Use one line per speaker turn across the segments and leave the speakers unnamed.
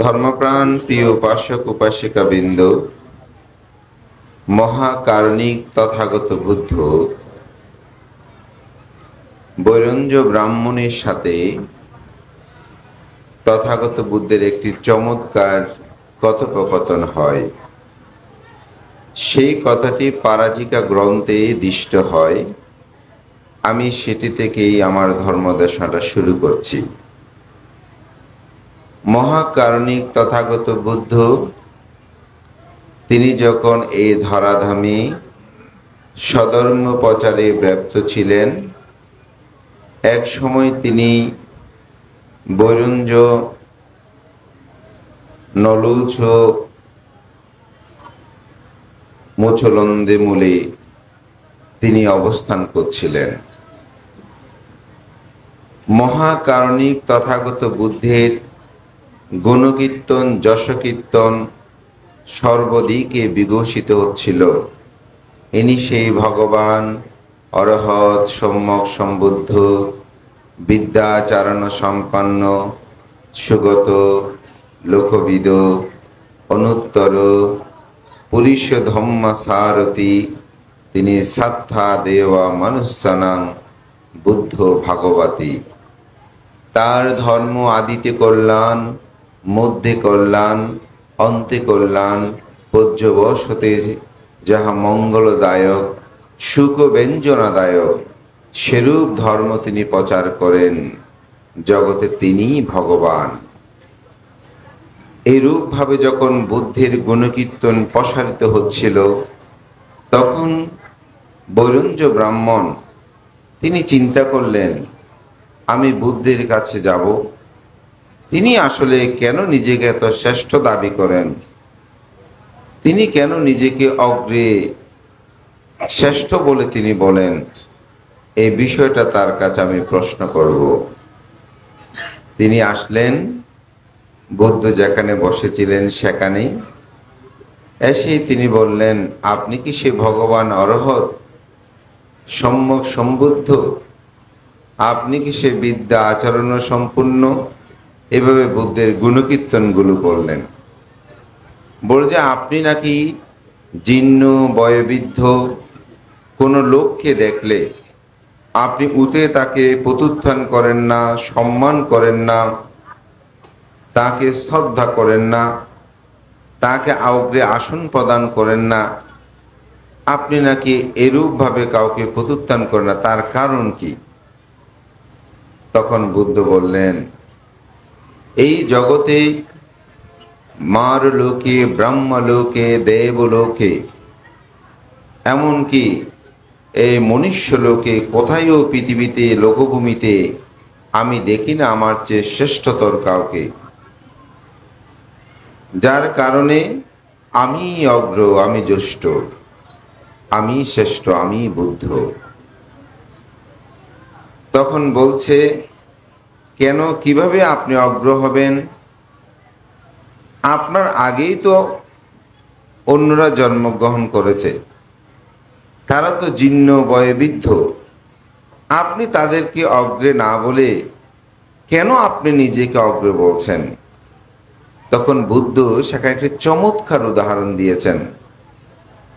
ধর্মপ্রাণ প্রিয় উপাসক উপাসিকা বৃন্দ, মহাকারণিক তথাগত বুদ্ধ বৈরঞ্জ ব্রাহ্মণের সাথে তথাগত বুদ্ধের একটি চমৎকার কথোপকথন হয়। সেই কথাটি পারাজিকা গ্রন্থে দৃষ্ট হয়। আমি সেটি থেকেই আমার ধর্মদেশনাটা শুরু করছি। মহাকারণিক তথাগত বুদ্ধ তিনি যখন এই ধরাধামে সধর্ম প্রচারে ব্যপ্ত ছিলেন, এক সময় তিনি বৈরঞ্জ নলুছ মুছলন্দে মূলে তিনি অবস্থান করছিলেন। মহাকারণিক তথাগত বুদ্ধের গুণকীর্তন যশকীর্তন সর্বদিকে বিঘোষিত হচ্ছিল। ইনি সেই ভগবান, অরহৎ, সম্যক সম্বুদ্ধ, বিদ্যাচারণ সম্পন্ন, সুগত, লোকবিদ, অনুত্তর, পুরুষ ধম্ম সারথি। তিনি সাত্থা দেওয়া মনুষ্যানাং বুদ্ধ ভাগবতী। তার ধর্ম আদিতে কল্যাণ, মধ্যে কল্যাণ, অন্তে কল্যাণ, পর্যবসতে যাহা মঙ্গলদায়ক, সুখ ব্যঞ্জনাদায়ক, সেরূপ ধর্ম তিনি প্রচার করেন। জগতে তিনিই ভগবান। এইরূপ ভাবে যখন বুদ্ধের গুণকীর্তন প্রসারিত হচ্ছিল, তখন বৈরঞ্জ ব্রাহ্মণ তিনি চিন্তা করলেন, আমি বুদ্ধের কাছে যাব। তিনি আসলে কেন নিজেকে এত শ্রেষ্ঠ দাবি করেন? তিনি কেন নিজেকে অগ্রে শ্রেষ্ঠ বলে তিনি বলেন? এই বিষয়টা তার কাছে আমি প্রশ্ন করব। তিনি আসলেন, বুদ্ধ যেখানে বসেছিলেন সেখানেই এসেই তিনি বললেন, আপনি কি সে ভগবান অরহৎ, সম্যক সম্বুদ্ধ? আপনি কি সে বিদ্যা আচরণ সম্পূর্ণ? এভাবে বুদ্ধের গুণকীর্তনগুলো করলেন। বলে যে আপনি নাকি জীর্ণ বয়োবৃদ্ধ কোনো লোককে দেখলে আপনি উঠে তাকে প্রত্যুত্থান করেন না, সম্মান করেন না, তাকে শ্রদ্ধা করেন না, তাকে অগ্রে আসন প্রদান করেন না। আপনি নাকি এরূপভাবে কাউকে প্রত্যুত্থান করেন না, তার কারণ কি? তখন বুদ্ধ বললেন, এই জগতে মার লোকে, ব্রহ্মলোকে, দেবলোকে, এমনকি এই মনুষ্য লোকে কোথায়ও পৃথিবীতে লোকভূমিতে আমি দেখি না আমার চেয়ে শ্রেষ্ঠতর কাউকে, যার কারণে আমি অগ্র, আমি জ্যেষ্ঠ, আমি শ্রেষ্ঠ, আমি বুদ্ধ। তখন বলছে, কেন, কিভাবে আপনি অগ্র হবেন? আপনার আগেই তো অন্যরা জন্মগ্রহণ করেছে, তারা তো জীর্ণ বয়োবৃদ্ধ। আপনি তাদেরকে অগ্রে না বলে কেন আপনি নিজেকে অগ্রে বলছেন? তখন বুদ্ধ সেখানে একটি চমৎকার উদাহরণ দিয়েছেন।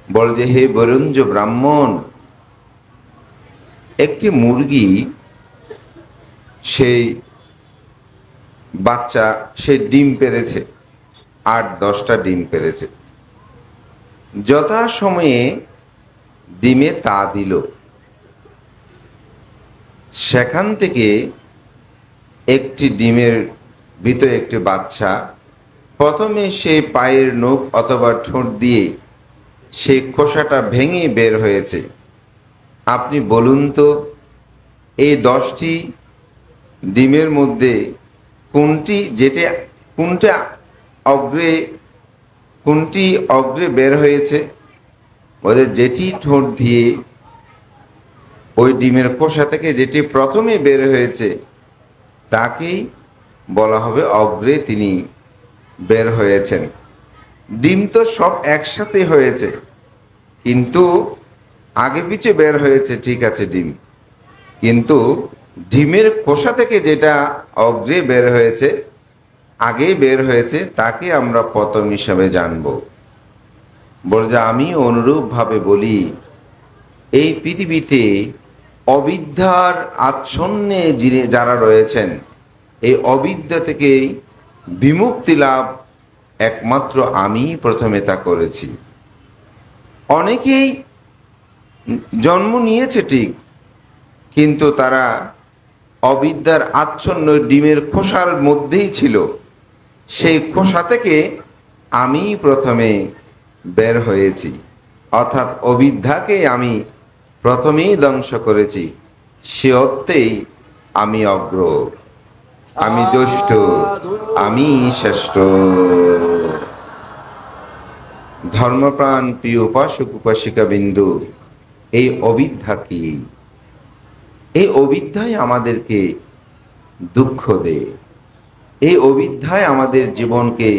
বলে যে, হে বৈরঞ্জ ব্রাহ্মণ, একটি মুরগি সেই বাচ্চা, সে ডিম পেড়েছে, 8-10টা ডিম পেড়েছে। যথা সময়ে ডিমে তা দিল, সেখান থেকে একটি ডিমের ভিতরে একটি বাচ্চা প্রথমে সে পায়ের নখ অথবা ঠোঁট দিয়ে সেই খোসাটা ভেঙে বের হয়েছে। আপনি বলুন তো, এই 10টি ডিমের মধ্যে কোনটি অগ্রে বের হয়েছে? ওদের যেটি ঠোঁট দিয়ে ওই ডিমের খোসা থেকে যেটি প্রথমে বের হয়েছে তাকেই বলা হবে অগ্রে তিনি বের হয়েছেন। ডিম তো সব একসাথে হয়েছে, কিন্তু আগে পিছে বের হয়েছে, ঠিক আছে ডিম, কিন্তু ডিমের খোসা থেকে যেটা অগ্রে বের হয়েছে আগেই বের হয়েছে তাকে আমরা পতন হিসাবে জানব। বলে যে আমি অনুরূপভাবে বলি, এই পৃথিবীতে অবিদ্যার আচ্ছন্নে যারা রয়েছেন, এই অবিদ্যা থেকে বিমুক্তি লাভ একমাত্র আমি প্রথমে তা করেছি। অনেকেই জন্ম নিয়েছে ঠিক, কিন্তু তারা অবিদ্যার আচ্ছন্ন ডিমের খোসার মধ্যেই ছিল। সেই খোসা থেকে আমি প্রথমে বের হয়েছি, অর্থাৎ অবিদ্যাকে আমি প্রথমেই ধ্বংস করেছি। সে অর্থেই আমি অগ্র, আমি জ্যেষ্ঠ, আমি শ্রেষ্ঠ। ধর্মপ্রাণ প্রিয় উপাসক উপাসিকা বিন্দু, এই অবিদ্যা কি? এই অবিদ্যাই আমাদেরকে দুঃখ দেয়, এই অবিদ্যায় আমাদের জীবনকে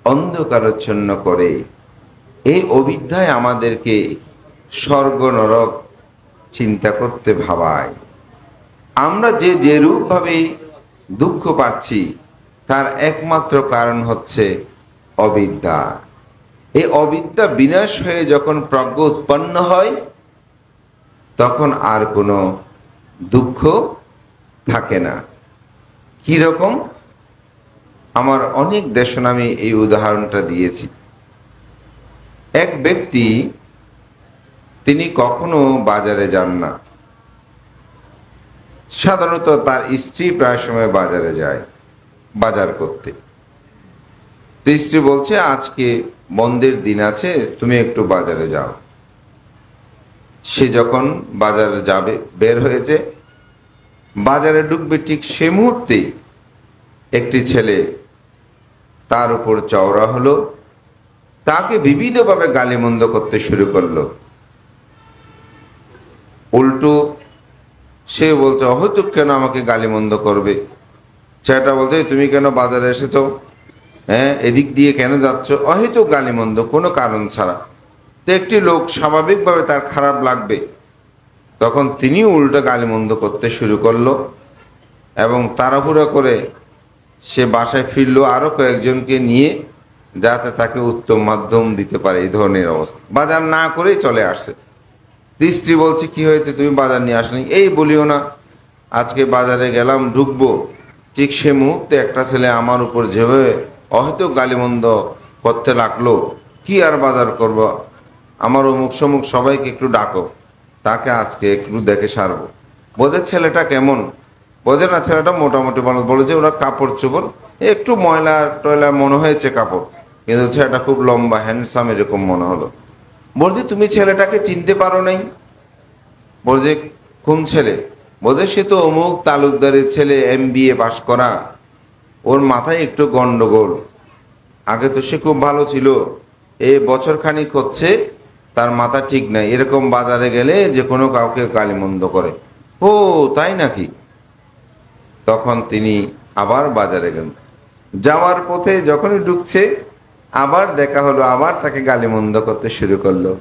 অন্ধকারাচ্ছন্ন করে, এই অবিদ্যায় আমাদেরকে স্বর্গ নরক চিন্তা করতে ভাবায়। আমরা যে রূপভাবে দুঃখ পাচ্ছি তার একমাত্র কারণ হচ্ছে অবিদ্যা। এই অবিদ্যা বিনাশ হয়ে যখন প্রজ্ঞা উৎপন্ন হয়, তখন আর কোনো দুঃখ থাকে না। কি রকম? আমার অনেক দেশনামে এই উদাহরণটা দিয়েছি। এক ব্যক্তি, তিনি কখনো বাজারে যান না। সাধারণত তার স্ত্রী প্রায় সময় বাজারে যায় বাজার করতে। তো স্ত্রী বলছে, আজকে বন্ধের দিন আছে, তুমি একটু বাজারে যাও। সে যখন বাজারে যাবে, বের হয়েছে, বাজারে ঢুকবে, ঠিক সে মুহূর্তে একটি ছেলে তার উপর চওড়া হলো, তাকে বিবিধভাবে গালিমন্দ করতে শুরু করলো। উল্টো সে বলছে, হয়তো কেন আমাকে গালিমন্দ করবে? ছেলেটা বলছে, তুমি কেন বাজারে এসেছো? হ্যাঁ, এদিক দিয়ে কেন যাচ্ছ? অহেতু গালিমন্দ, কোনো কারণ ছাড়া। তো একটি লোক স্বাভাবিকভাবে তার খারাপ লাগবে, তখন তিনিও উল্টো গালিমন্দ করতে শুরু করলো এবং তাড়াহুড়া করে সে বাসায় ফিরলো আরো কয়েকজনকে নিয়ে, যাতে তাকে উত্তম মাধ্যম দিতে পারে। এই ধরনের অবস্থা, বাজার না করেই চলে আসছে। স্ত্রী বলছে, কি হয়েছে, তুমি বাজার নিয়ে আসনি? এই বলিও না, আজকে বাজারে গেলাম, ঢুকবো, ঠিক সে মুহূর্তে একটা ছেলে আমার উপর যেভাবে হয়তো গালিমন্দ করতে লাগলো। কি আর বাজার করব, আমার অমুক সমুক সবাইকে একটু ডাকো, তাকে আজকে একটু দেখে সারবো। বোঝে ছেলেটা কেমন? বোঝে না, ছেলেটা মোটামুটি বলেছে, ওরা কাপড় চোপড় একটু ময়লা টয়লা মনে হয়েছে কাপড়, কিন্তু ছেলেটা খুব লম্বা হ্যান্ডসাম এরকম মনে হলো। বলছে, তুমি ছেলেটাকে চিনতে পারো নাই? বলছে, কোন ছেলে? বলছে, সে তো অমুক তালুকদারের ছেলে, MBA পাস করা, ওর মাথায় একটু গন্ডগোল। আগে তো সে খুব ভালো ছিল, এই বছর খানিক হচ্ছে তার মাথা ঠিক নাই, এরকম বাজারে গেলে যে কোনো কাউকে গালিমন্দ করে। ও তাই নাকি? তখন তিনি আবার বাজারে গেলেন। যাওয়ার পথে যখনই ঢুকছে, আবার দেখা হলো, আবার তাকে গালিমন্দ করতে শুরু করলো।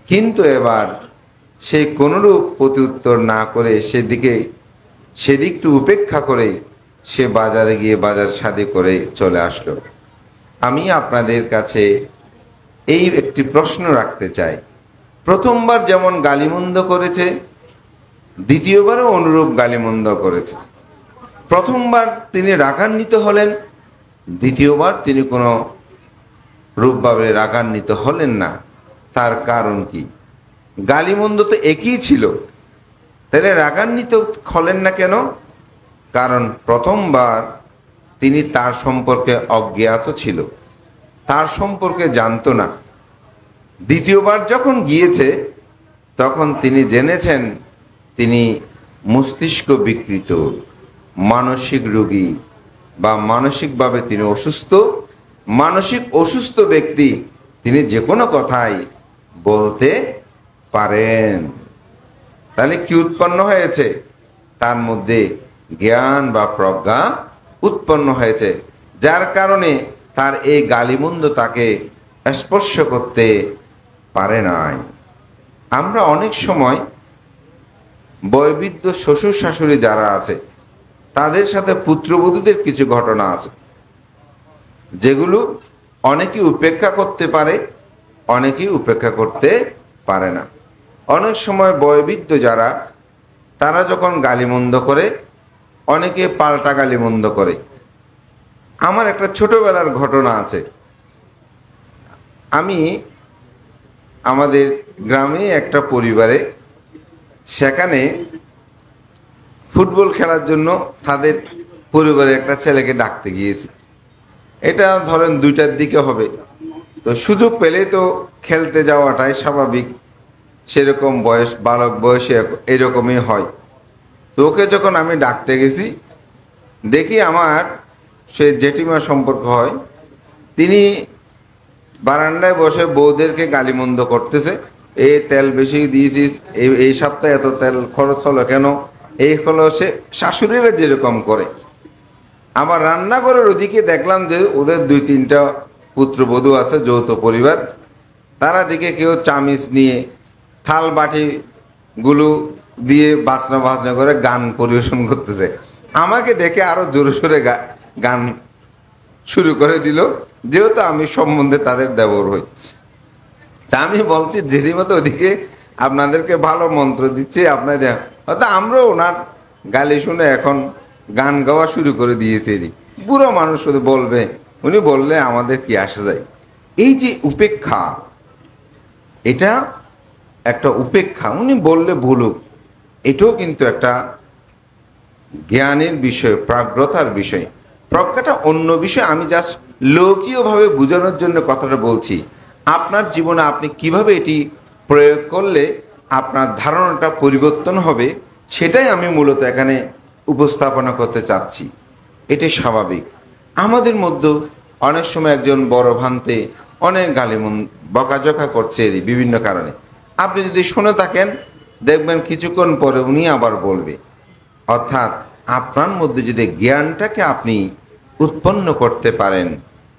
কিন্তু এবার সে কোনরূপ প্রতি উত্তর না করে সেদিকটু উপেক্ষা করে সে বাজারে গিয়ে বাজার শাদি করে চলে আসলো। আমি আপনাদের কাছে এই একটি প্রশ্ন রাখতে চাই। প্রথমবার যেমন গালিমন্দ করেছে, দ্বিতীয়বারও অনুরূপ গালিমন্দ করেছে। প্রথমবার তিনি রাগান্বিত হলেন, দ্বিতীয়বার তিনি কোনো রূপভাবে রাগান্বিত হলেন না। তার কারণ কি? গালিমন্দ তো একই ছিল, তাহলে রাগান্বিত হলেন না কেন? কারণ প্রথমবার তিনি তার সম্পর্কে অজ্ঞাত ছিল, তার সম্পর্কে জানতো না। দ্বিতীয়বার যখন গিয়েছে, তখন তিনি জেনেছেন তিনি মস্তিষ্ক বিকৃত, মানসিক রোগী বা মানসিকভাবে তিনি অসুস্থ। মানসিক অসুস্থ ব্যক্তি, তিনি যে কোনো কথাই বলতে পারেন। তাহলে কি উৎপন্ন হয়েছে? তার মধ্যে জ্ঞান বা প্রজ্ঞা উৎপন্ন হয়েছে, যার কারণে তার এই গালিমন্দ তাকে স্পর্শ করতে পারে নাই। আমরা অনেক সময় বয়োবৃদ্ধ শ্বশুর শাশুড়ি যারা আছে, তাদের সাথে পুত্রবধূদের কিছু ঘটনা আছে। যেগুলো অনেকেই উপেক্ষা করতে পারে, অনেকেই উপেক্ষা করতে পারে না। অনেক সময় বয়োবৃদ্ধ যারা, তারা যখন গালিমন্দ করে, অনেকে পাল্টা গালিমন্দ করে। আমার একটা ছোটবেলার ঘটনা আছে। আমি আমাদের গ্রামে একটা পরিবারে, সেখানে ফুটবল খেলার জন্য তাদের পরিবারের একটা ছেলেকে ডাকতে গিয়েছি। এটা ধরেন 2টার দিকে হবে। তো সুযোগ পেলে তো খেলতে যাওয়াটাই স্বাভাবিক, সেরকম বয়স, বালক বয়সে এরকমই হয়। তো ওকে যখন আমি ডাকতে গেছি, দেখি আমার সে জেঠিমা সম্পর্ক হয়, তিনি বারান্দায় বসে বউদেরকে গালিমন্দ করতেছে। এই তেল বেশি দিয়েছিস, এই সপ্তাহে এত তেল খরচ হলো কেন, এই হলো। সে শাশুড়িরা যেরকম করে। আবার রান্নাঘরের ওদিকে দেখলাম যে ওদের 2-3টা পুত্রবধূ আছে, যৌথ পরিবার। তারা দিকে কেউ চামিচ নিয়ে থাল বাটিগুলো দিয়ে বাজনা বাজনা করে গান পরিবেশন করতেছে। আমাকে দেখে আরো জোরে সোরে গান শুরু করে দিল, যেহেতু আমি সম্বন্ধে তাদের দেবর হই। তা আমি বলছি, জেঠিমা তো ওদিকে আপনাদেরকে ভালো মন্ত্র দিচ্ছে, আপনাদের হয়তো আমরাও ওনার গালি শুনে এখন গান গাওয়া শুরু করে দিয়েছে। বুড়ো মানুষ শুধু বলবে, উনি বললে আমাদের কি আসে যায়। এই যে উপেক্ষা, এটা একটা উপেক্ষা। উনি বললে বলুক, এটাও কিন্তু একটা জ্ঞানের বিষয়, প্রাজ্ঞতার বিষয়। প্রজ্ঞাটা অন্য বিষয়। আমি জাস্ট লৌকিকভাবে বোঝানোর জন্য কথাটা বলছি। আপনার জীবনে আপনি কিভাবে এটি প্রয়োগ করলে আপনার ধারণাটা পরিবর্তন হবে, সেটাই আমি মূলত এখানে উপস্থাপনা করতে চাচ্ছি। এটি স্বাভাবিক। আমাদের মধ্যে অনেক সময় একজন বড় ভান্তে অনেক বকাঝকা করছে বিভিন্ন কারণে। আপনি যদি শুনে থাকেন, দেখবেন কিছুক্ষণ পরে উনি আবার বলবে। অর্থাৎ আপনার মধ্যে যদি জ্ঞানটাকে আপনি উৎপন্ন করতে পারেন,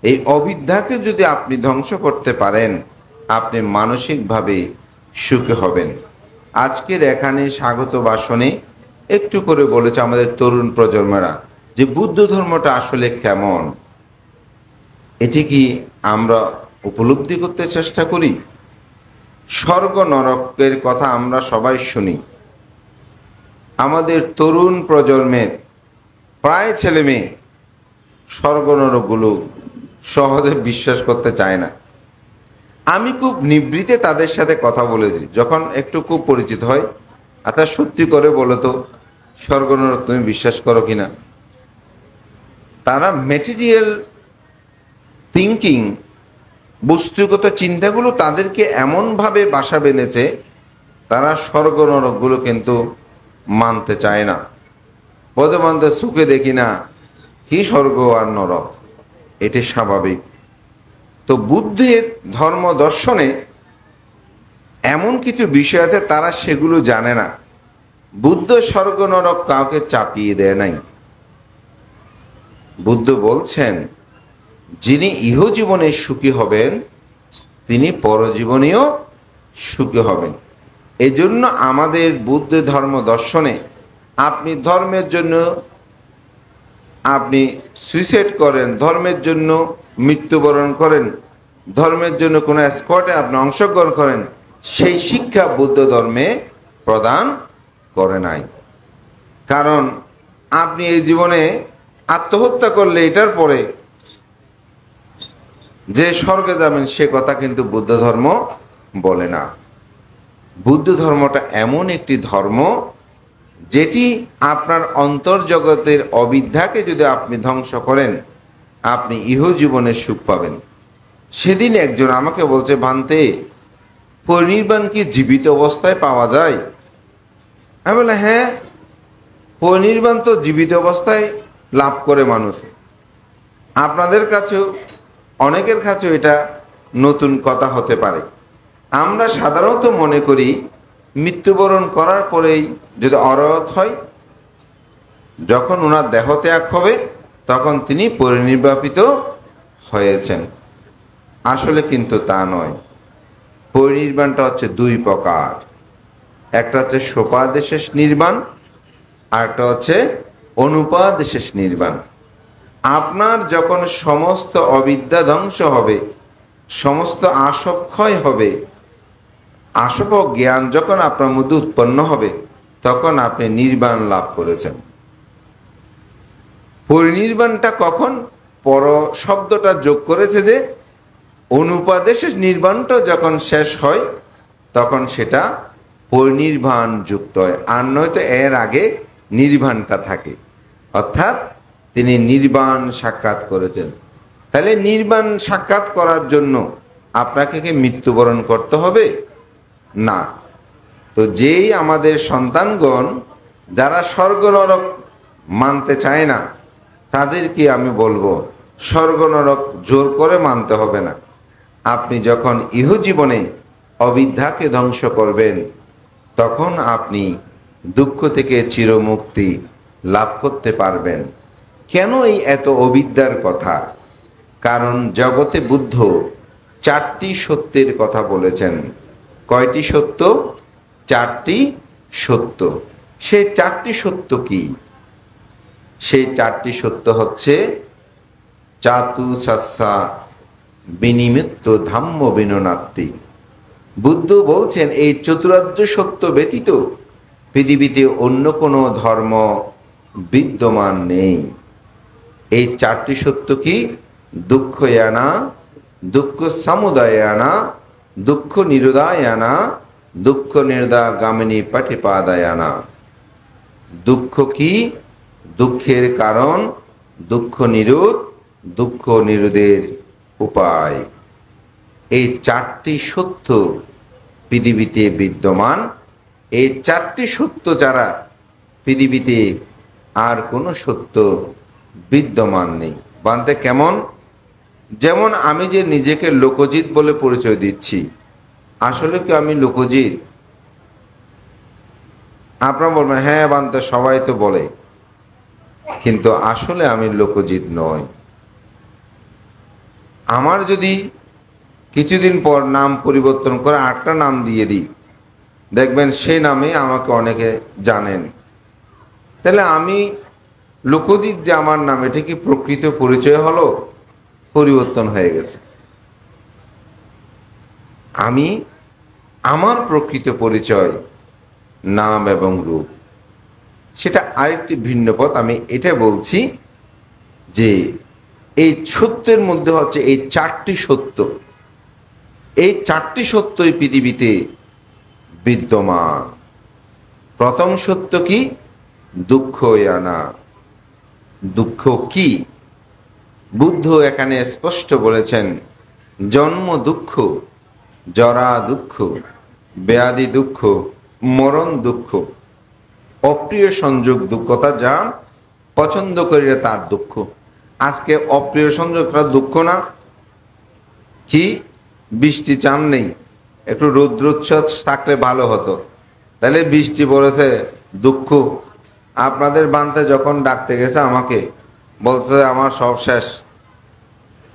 এই অবিদ্যাকে যদি আপনি ধ্বংস করতে পারেন, আপনি মানসিকভাবে সুখী হবেন। আজকের এখানে স্বাগত ভাষণে একটু করে বলেছে আমাদের তরুণ প্রজন্মেরা যে বুদ্ধ ধর্মটা আসলে কেমন, এটি কি আমরা উপলব্ধি করতে চেষ্টা করি? স্বর্গ নরকের কথা আমরা সবাই শুনি। আমাদের তরুণ প্রজন্মের প্রায় ছেলে মেয়ে স্বর্গ নরকগুলো সহজে বিশ্বাস করতে চায় না। আমি খুব নিবৃত্তে তাদের সাথে কথা বলেছি, যখন একটু খুব পরিচিত হয়। আচ্ছা সত্যি করে বলো তো, স্বর্গ নরক তুমি বিশ্বাস করো কিনা? তারা ম্যাটেরিয়াল থিঙ্কিং, বস্তুগত চিন্তাগুলো তাদেরকে এমনভাবে বাসা বেঁধেছে, তারা স্বর্গ নরকগুলো কিন্তু মানতে চায় না। বর্তমানে সুখে দেখি না, কি স্বর্গ আর নরক, এটি স্বাভাবিক। তো বুদ্ধের ধর্ম দর্শনে এমন কিছু বিষয় আছে, তারা সেগুলো জানে না। বুদ্ধ স্বর্গ নরক কাউকে চাপিয়ে দেয় নাই। বুদ্ধ বলছেন, যিনি ইহজীবনে সুখী হবেন, তিনি পরজীবনেও সুখী হবেন। এজন্য আমাদের বুদ্ধ ধর্ম দর্শনে আপনি ধর্মের জন্য আপনি সুইসাইড করেন, ধর্মের জন্য মৃত্যুবরণ করেন, ধর্মের জন্য কোনো স্পটে আপনি অংশগ্রহণ করেন, সেই শিক্ষা বুদ্ধ ধর্মে প্রদান করে নাই। কারণ আপনি এই জীবনে আত্মহত্যা করলে এটার পরে যে স্বর্গে যাবেন, সে কথা কিন্তু বুদ্ধ ধর্ম বলে না। বুদ্ধ ধর্মটা এমন একটি ধর্ম যেটি আপনার অন্তর্জগতের অবিদ্যাকে যদি আপনি ধ্বংস করেন, আপনি ইহজীবনে সুখ পাবেন। সেদিন একজন আমাকে বলছে, ভান্তে, পরিনির্বাণ কি জীবিত অবস্থায় পাওয়া যায়? আমি বলে, হ্যাঁ, পরিনির্বাণ তো জীবিত অবস্থায় লাভ করে মানুষ। আপনাদের কাছেও, অনেকের কাছেও এটা নতুন কথা হতে পারে। আমরা সাধারণত মনে করি মৃত্যুবরণ করার পরেই যদি অরহত হয়, যখন ওনার দেহ ত্যাগ হবে, তখন তিনি পরিনির্বাপিত হয়েছেন। আসলে কিন্তু তা নয়। পরিনির্বাণটা হচ্ছে 2 প্রকার। একটা হচ্ছে সোপাদেশেষ নির্বাণ, আর একটা হচ্ছে অনুপাদেশেষ নির্বাণ। আপনার যখন সমস্ত অবিদ্যা ধ্বংস হবে, সমস্ত আসবক্ষয় হবে, আসব জ্ঞান যখন আপনার মধ্যে উৎপন্ন হবে, তখন আপনি নির্বাণ লাভ করেছেন। পরিনির্বাণটা কখন? পর শব্দটা যোগ করেছে যে অনুপাদেশের নির্বাণটা যখন শেষ হয় তখন সেটা পরিনির্বাণ যুক্ত হয়, আর নয়তো এর আগে নির্বাণটা থাকে। অর্থাৎ তিনি নির্বাণ সাক্ষাৎ করেছেন। তাহলে নির্বাণ সাক্ষাৎ করার জন্য আপনাকে কি মৃত্যুবরণ করতে হবে? না। তো যেই আমাদের সন্তানগণ যারা স্বর্গ নরক মানতে চায় না, তাদেরকে আমি বলবো স্বর্গ নরক জোর করে মানতে হবে না। আপনি যখন ইহজীবনে অবিদ্যাকে ধ্বংস করবেন, তখন আপনি দুঃখ থেকে চিরমুক্তি লাভ করতে পারবেন। কেন এই এত অবিদ্যার কথা? কারণ জগতে বুদ্ধ 4টি সত্যের কথা বলেছেন। কয়টি সত্য? 4টি সত্য। সেই 4টি সত্য কি? সেই 4টি সত্য হচ্ছে চাতু সাস্যা বিনিমিত্ত ধাম্ম বিননাত্তি। বুদ্ধ বলছেন এই চতুরার্য সত্য ব্যতীত পৃথিবীতে অন্য কোনো ধর্ম বিদ্যমান নেই। এই 4টি সত্য কি? দুঃখ ইয়ানা, দুঃখ সমুদয়ানা, দুঃখ নিরোধায়ানা, দুঃখ নির্দাগামিনী পাঠিপাদায়ানা। দুঃখ কি? দুঃখের কারণ, দুঃখ নিরোধ, দুঃখ নিরোধের উপায়। এই 4টি সত্য পৃথিবীতে বিদ্যমান। এই 4টি সত্য যারা পৃথিবীতে আর কোনো সত্য বিদ্যমান নেই। বানতে কেমন? যেমন আমি যে নিজেকে লোকজিৎ বলে পরিচয় দিচ্ছি, আসলে কি আমি লোকজিৎ? আপনারা বলবেন হ্যাঁ বানতে সবাই তো বলে, কিন্তু আসলে আমি লোকজিৎ নয়। আমার যদি কিছুদিন পর নাম পরিবর্তন করে আরেকটা নাম দিয়ে দিই, দেখবেন সেই নামে আমাকে অনেকে জানেন। তাহলে আমি লোকজিৎ যে আমার নাম, এটা কি প্রকৃত পরিচয় হলো? পরিবর্তন হয়ে গেছে। আমি আমার প্রকৃত পরিচয় নাম এবং রূপ, সেটা আরেকটি ভিন্ন পথ। আমি এটা বলছি যে এই সত্যের মধ্যে হচ্ছে এই 4টি সত্য। এই 4টি সত্যই পৃথিবীতে বিদ্যমান। প্রথম সত্য কি? দুঃখ ইয়ানা। দুঃখ কি? বুদ্ধ এখানে স্পষ্ট বলেছেন জন্ম দুঃখ, জরা দুঃখ, ব্যাধি দুঃখ, মরণ দুঃখ, অপ্রিয় সংযোগ দুঃখতা যা পছন্দ করিলে তার দুঃখ। আজকে অপ্রিয় সংযোগটা দুঃখ না? কি? বৃষ্টি চান নেই, একটু রৌদ্রোচ্ছ্বাস থাকলে ভালো হতো, তাহলে বৃষ্টি পড়েছে দুঃখ। আপনাদের বানতে যখন ডাকতে গেছে আমাকে, বলছে আমার সব শেষ,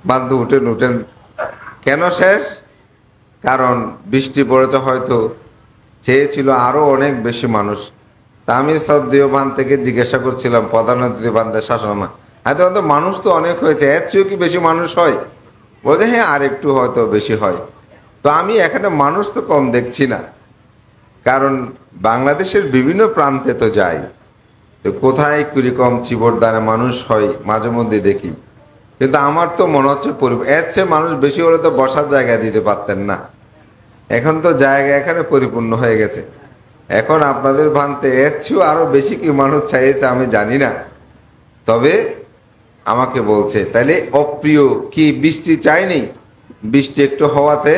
বান্ধব উঠেন উঠেন। কেন শেষ? কারণ বৃষ্টি পড়েছে, হয়তো চেয়েছিল আরো অনেক বেশি মানুষ। তা আমি শ্রদ্ধেয় বান থেকে জিজ্ঞাসা করছিলাম প্রধান অতিথি বান্ধের শাসনমা, হয়তো মানুষ তো অনেক হয়েছে, এর চেয়েও কি বেশি মানুষ হয়? বলছে হ্যাঁ আর একটু হয়তো বেশি হয়। তো আমি এখানে মানুষ তো কম দেখছি না, কারণ বাংলাদেশের বিভিন্ন প্রান্তে তো যাই, তো কোথায় কিরকম চিবরদানে মানুষ হয় মাঝে মধ্যে দেখি। কিন্তু আমার তো মনে হচ্ছে এর চেয়ে মানুষ বেশি হলে তো বসার জায়গা দিতে পারতেন না। এখন তো জায়গা এখানে পরিপূর্ণ হয়ে গেছে। এখন আপনাদের ভান্তে এর চেয়েও আরো বেশি কি মানুষ চাইছে আমি জানি না, তবে আমাকে বলছে তাহলে অপ্রিয় কি? বৃষ্টি চাইনি, বৃষ্টি একটু হওয়াতে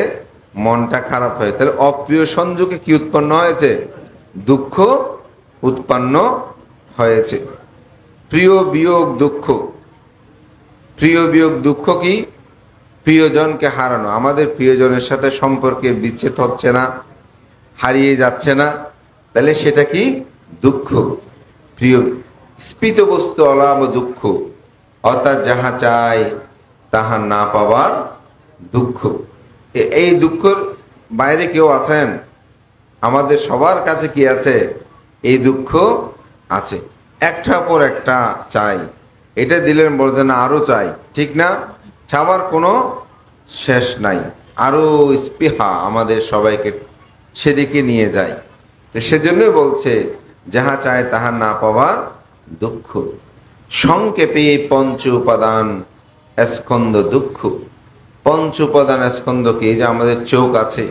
মনটা খারাপ হয়। তাহলে অপ্রিয় সংযোগে কি উৎপন্ন হয়েছে? দুঃখ উৎপন্ন হয়েছে। প্রিয় বিয়োগ দুঃখ। প্রিয় বিয়োগ দুঃখ কি? প্রিয়জনকে হারানো। আমাদের প্রিয়জনের সাথে সম্পর্কে বিচ্ছেদ হচ্ছে না, হারিয়ে যাচ্ছে না, তাহলে সেটা কি? দুঃখ। প্রিয় স্ফীত বস্তু অলাভ দুঃখ, অর্থাৎ যাহা চাই তাহা না পাওয়ার দুঃখ। এই দুঃখের বাইরে কেউ আছেন? আমাদের সবার কাছে কি আছে? এই দুঃখ আছে। একটা পর একটা চাই, এটা দিলেন, বলছে না আরো চাই, ঠিক না? চাওয়ার কোনো শেষ নাই, আরো স্পৃহা আমাদের সবাইকে সেদিকে নিয়ে যায়। তো সেজন্যই বলছে যাহা চায় তাহা না পাওয়ার দুঃখ। সংক্ষেপে পঞ্চ উপাদান স্কন্ধ দুঃখ। পঞ্চ উপাদান স্কন্ধ কি? যে আমাদের চোখ আছে,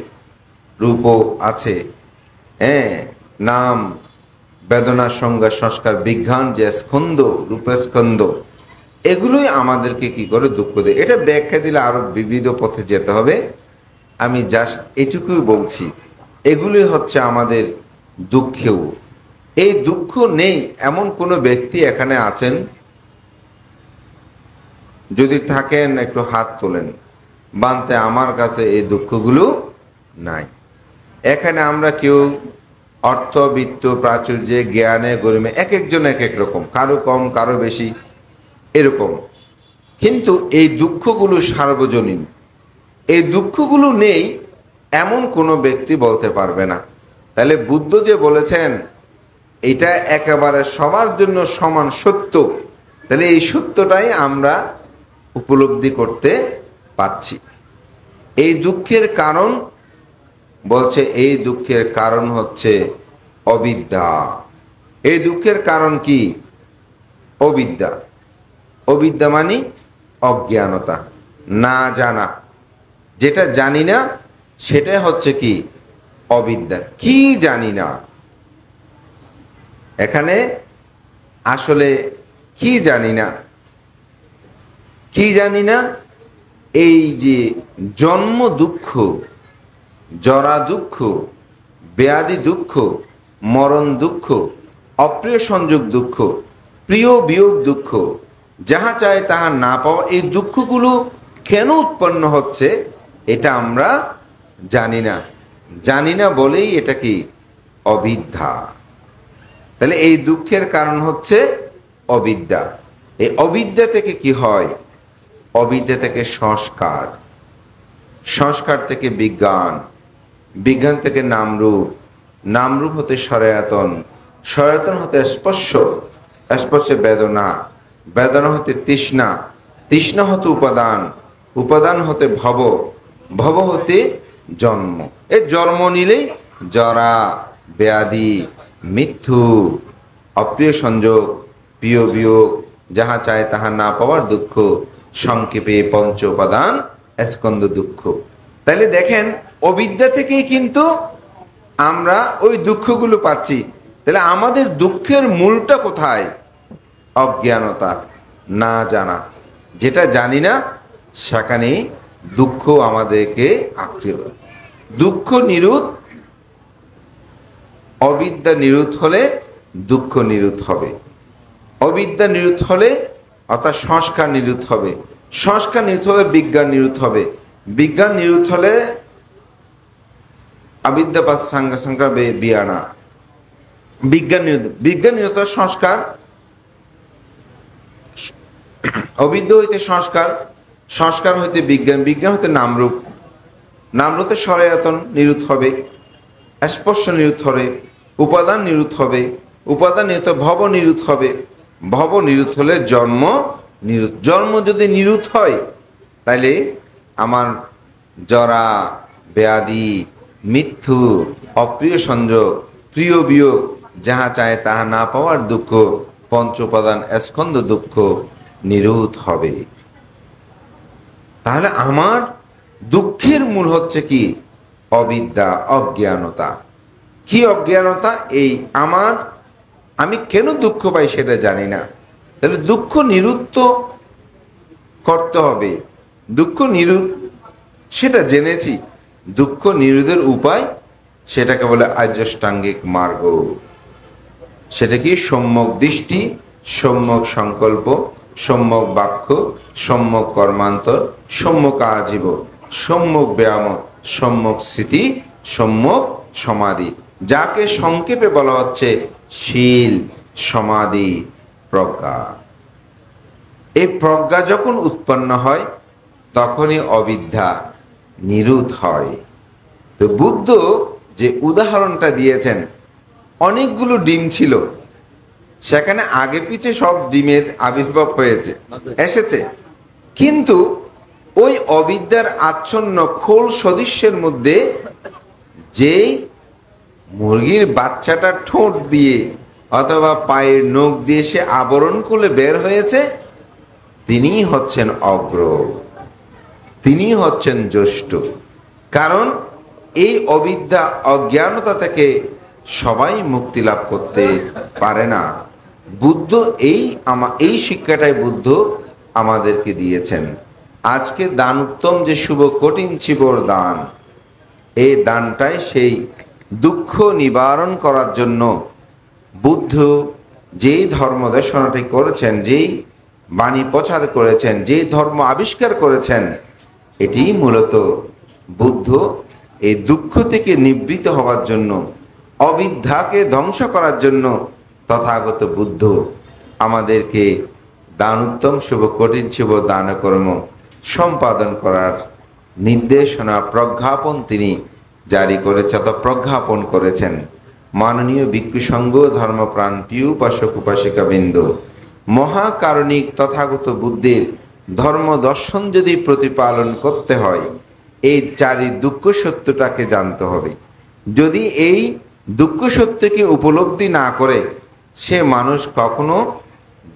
রূপ আছে, হ্যাঁ, নাম, বেদনা, সংজ্ঞা, সংস্কার, বিজ্ঞান যে স্কন্ধ, রূপস্কন্ধ, এগুলোই আমাদেরকে কি করে দুঃখ দেয়। এটা ব্যাখ্যা দিলে আরো বিবিধ পথে যেতে হবে, আমি জাস্ট এটুকুই বলছি। এগুলি হচ্ছে আমাদের দুঃখেও। এই দুঃখ নেই এমন কোনো ব্যক্তি এখানে আছেন? যদি থাকেন একটু হাত তোলেন, বানতে আমার কাছে এই দুঃখগুলো নাই। এখানে আমরা কেউ অর্থ, বিত্ত, প্রাচুর্যে, জ্ঞানে, গরিমে এক একজন এক এক রকম, কারো কম কারো বেশি এরকম, কিন্তু এই দুঃখগুলো সার্বজনীন। এই দুঃখগুলো নেই এমন কোনো ব্যক্তি বলতে পারবে না। তাহলে বুদ্ধ যে বলেছেন এটা একেবারে সবার জন্য সমান সত্য, তাহলে এই সত্যটাই আমরা উপলব্ধি করতে পাচ্ছি। এই দুঃখের কারণ বলছে, এই দুঃখের কারণ হচ্ছে অবিদ্যা। এই দুঃখের কারণ কি? অবিদ্যা। অবিদ্যা মানে অজ্ঞানতা, না জানা। যেটা জানি না সেটাই হচ্ছে কি? অবিদ্যা। কি জানি না, এখানে আসলে কি জানি না? কি জানি না? এই যে জন্ম দুঃখ, জরা দুঃখ, ব্যাধি দুঃখ, মরণ দুঃখ, অপ্রিয় সংযোগ দুঃখ, প্রিয় বিয়োগ দুঃখ, যাহা চায় তাহা না পাওয়া, এই দুঃখগুলো কেন উৎপন্ন হচ্ছে এটা আমরা জানি না। জানি না বলেই এটা কি? অবিদ্যা। তাহলে এই দুঃখের কারণ হচ্ছে অবিদ্যা। এই অবিদ্যা থেকে কি হয়? অবিদ্যা থেকে সংস্কার, সংস্কার থেকে বিজ্ঞান, বিজ্ঞান থেকে নামরূপ, নামরূপ হতে সনাতন, সনাতন হতে স্পর্শ, স্পর্শে বেদনা, বেদনা হতে তৃষ্ণা, তৃষ্ণা হতে উপাদান, উপাদান হতে ভব, ভব হতে জন্ম। এই জন্ম নিলেই জরা, ব্যাধি, মৃত্যু, অপ্রিয় সংযোগ, প্রিয় বিয়োগ, যাহা চায় তাহা না পাওয়ার দুঃখ, সংক্ষেপে পঞ্চ উপাদান স্কন্ধ দুঃখ। তাহলে দেখেন অবিদ্যা থেকেই কিন্তু আমরা ওই দুঃখগুলো পাচ্ছি। তাহলে আমাদের দুঃখের মূলটা কোথায়? অজ্ঞানতা, না জানা। যেটা জানি না সেখানেই দুঃখ আমাদেরকে আঁকড়ে। দুঃখ নিরোধ, অবিদ্যা নিরোধ হলে দুঃখ নিরোধ হবে। অবিদ্যা নিরোধ হলে অর্থাৎ সংস্কার নিরোধ হবে, সংস্কার নিরোধ হলে বিজ্ঞান নিরোধ হবে, বিজ্ঞান নিরোধ হলে অবিদ্যা পাস সাঙ্গা সাঙ্গা বিয়ানা, বিজ্ঞান নিরোধ, বিজ্ঞান নিরোধ সংস্কার, অবিদ্যা হইতে সংস্কার, সংস্কার হইতে বিজ্ঞান, বিজ্ঞান হইতে নামরূপ, নামরূপে সনাতন নিরোধ হবে, স্পর্শ নিরোধ হবে, উপাদান নিরোধ হবে, উপাদান নিরোধ ভব নিরোধ হবে, ভব নিরোধ হলে জন্ম নিরোধ। জন্ম যদি নিরোধ হয় তাহলে আমার জরা, ব্যাধি, মৃত্যু, অপ্রিয় সংযোগ, প্রিয় বিয়োগ, যাহা চায় তাহা না পাওয়ার দুঃখ, পঞ্চ উপাদান স্কন্ধ দুঃখ নিরোধ হবে। তাহলে আমার দুঃখের মূল হচ্ছে কি? অবিদ্যা, অজ্ঞানতা। কি অজ্ঞানতা? এই আমার, আমি কেন দুঃখ পাই সেটা জানি না। তাহলে দুঃখ নিরুদ্ধ করতে হবে। দুঃখ নিরোধ সেটা জেনেছি, দুঃখ নিরোধের উপায় সেটাকে বলে আর্যষ্টাঙ্গিক মার্গ। সেটা কি? সম্যক দৃষ্টি, সম্যক সংকল্প, সম্যক বাক্য, সম্যক কর্মান্তর, সম্যক আজীব, সম্যক ব্যায়াম, সম্যক স্মৃতি, সম্যক সমাধি, যাকে সংক্ষেপে বলা হচ্ছে শীল, সমাধি, প্রজ্ঞা। এই প্রজ্ঞা যখন উৎপন্ন হয় তখনই অবিদ্যা নিরোধ হয়। তো বুদ্ধ যে উদাহরণটা দিয়েছেন, অনেকগুলো ডিম ছিল, সেখানে আগে পিছে সব ডিমের আবির্ভাব হয়েছে, এসেছে, কিন্তু ওই অবিদ্যার আচ্ছন্ন খোল সদৃশের মধ্যে যেই মুরগির বাচ্চাটা ঠোঁট দিয়ে অথবা পায়ের নখ দিয়ে সে আবরণ খুলে বের হয়েছে, তিনিই হচ্ছেন অগ্র, তিনিই হচ্ছেন জ্যেষ্ঠ। কারণ এই অবিদ্যা অজ্ঞানতা থেকে সবাই মুক্তি লাভ করতে পারে না। বুদ্ধ এই শিক্ষাটাই বুদ্ধ আমাদেরকে দিয়েছেন। আজকে দান উত্তম যে শুভ কঠিন চিবর দান, এই দানটাই সেই দুঃখ নিবারণ করার জন্য বুদ্ধ যেই ধর্ম দেশনাটি করেছেন, যেই বাণী প্রচার করেছেন, যেই ধর্ম আবিষ্কার করেছেন, এটি মূলত বুদ্ধ এই দুঃখ থেকে নিবৃত্ত হওয়ার জন্য, অবিদ্যাকে ধ্বংস করার জন্য তথাগত বুদ্ধ আমাদেরকে দান উত্তম শুভ কঠিন শুভ দান কর্ম সম্পাদন করার নির্দেশনা প্রজ্ঞাপন তিনি জারি করেছে অথবা প্রজ্ঞাপন করেছেন। মাননীয় ভিক্ষু সংঘ ধর্মপ্রাণ প্রিয় উপাসক উপাসিকা বৃন্দ, মহাকারণিক তথাগত বুদ্ধের ধর্ম দর্শন যদি প্রতিপালন করতে হয়, এই চারি দুঃখ সত্যটাকে জানতে হবে। যদি এই দুঃখ সত্যকে উপলব্ধি না করে, সে মানুষ কখনো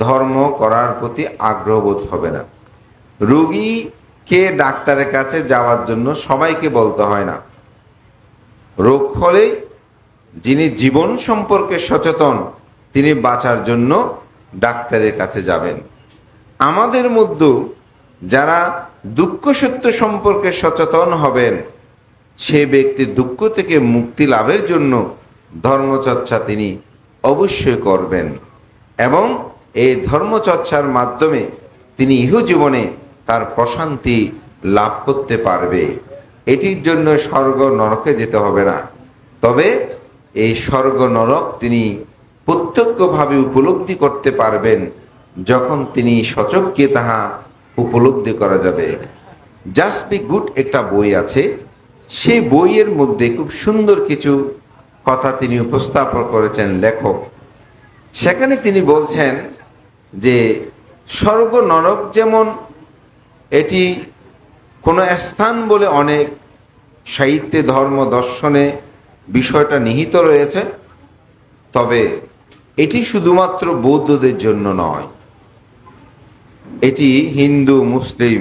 ধর্ম করার প্রতি আগ্রহ বোধ হবে না। রোগীকে ডাক্তারের কাছে যাওয়ার জন্য সবাইকে বলতে হয় না। রোগ হলে যিনি জীবন সম্পর্কে সচেতন, তিনি বাঁচার জন্য ডাক্তারের কাছে যাবেন। আমাদের মধ্যে যারা দুঃখ সত্য সম্পর্কে সচেতন হবেন, সে ব্যক্তি দুঃখ থেকে মুক্তি লাভের জন্য ধর্মচর্চা তিনি অবশ্যই করবেন এবং এই ধর্মচর্চার মাধ্যমে তিনি ইহজীবনে তার প্রশান্তি লাভ করতে পারবে। এটির জন্য স্বর্গ নরকে যেতে হবে না, তবে এই স্বর্গ নরক তিনি প্রত্যক্ষভাবে উপলব্ধি করতে পারবেন যখন তিনি সচক্ষে তাহা উপলব্ধি করা যাবে। জাস্ট বি গুড একটা বই আছে, সেই বইয়ের মধ্যে খুব সুন্দর কিছু কথা তিনি উপস্থাপন করেছেন লেখক। সেখানে তিনি বলছেন যে স্বর্গ নরক যেমন এটি কোনো স্থান বলে অনেক সাহিত্যে ধর্ম দর্শনে বিষয়টা নিহিত রয়েছে, তবে এটি শুধুমাত্র বৌদ্ধদের জন্য নয়, এটি হিন্দু মুসলিম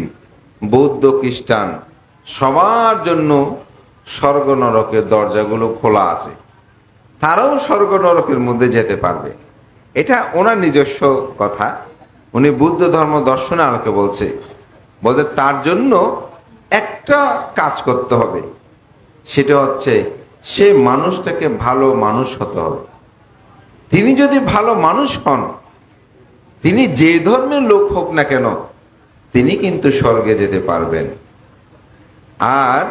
বৌদ্ধ খ্রিস্টান সবার জন্য স্বর্গ নরকের দরজাগুলো খোলা আছে। তারাও স্বর্গ নরকের মধ্যে যেতে পারবে। এটা ওনার নিজস্ব কথা, উনি বুদ্ধ ধর্ম দর্শনে আলোকে বলছে তার জন্য একটা কাজ করতে হবে, সেটা হচ্ছে সে মানুষটাকে ভালো মানুষ হতে হবে। তিনি যদি ভালো মানুষ হন, তিনি যে ধর্মের লোক হোক না কেন, তিনি কিন্তু স্বর্গে যেতে পারবেন। আর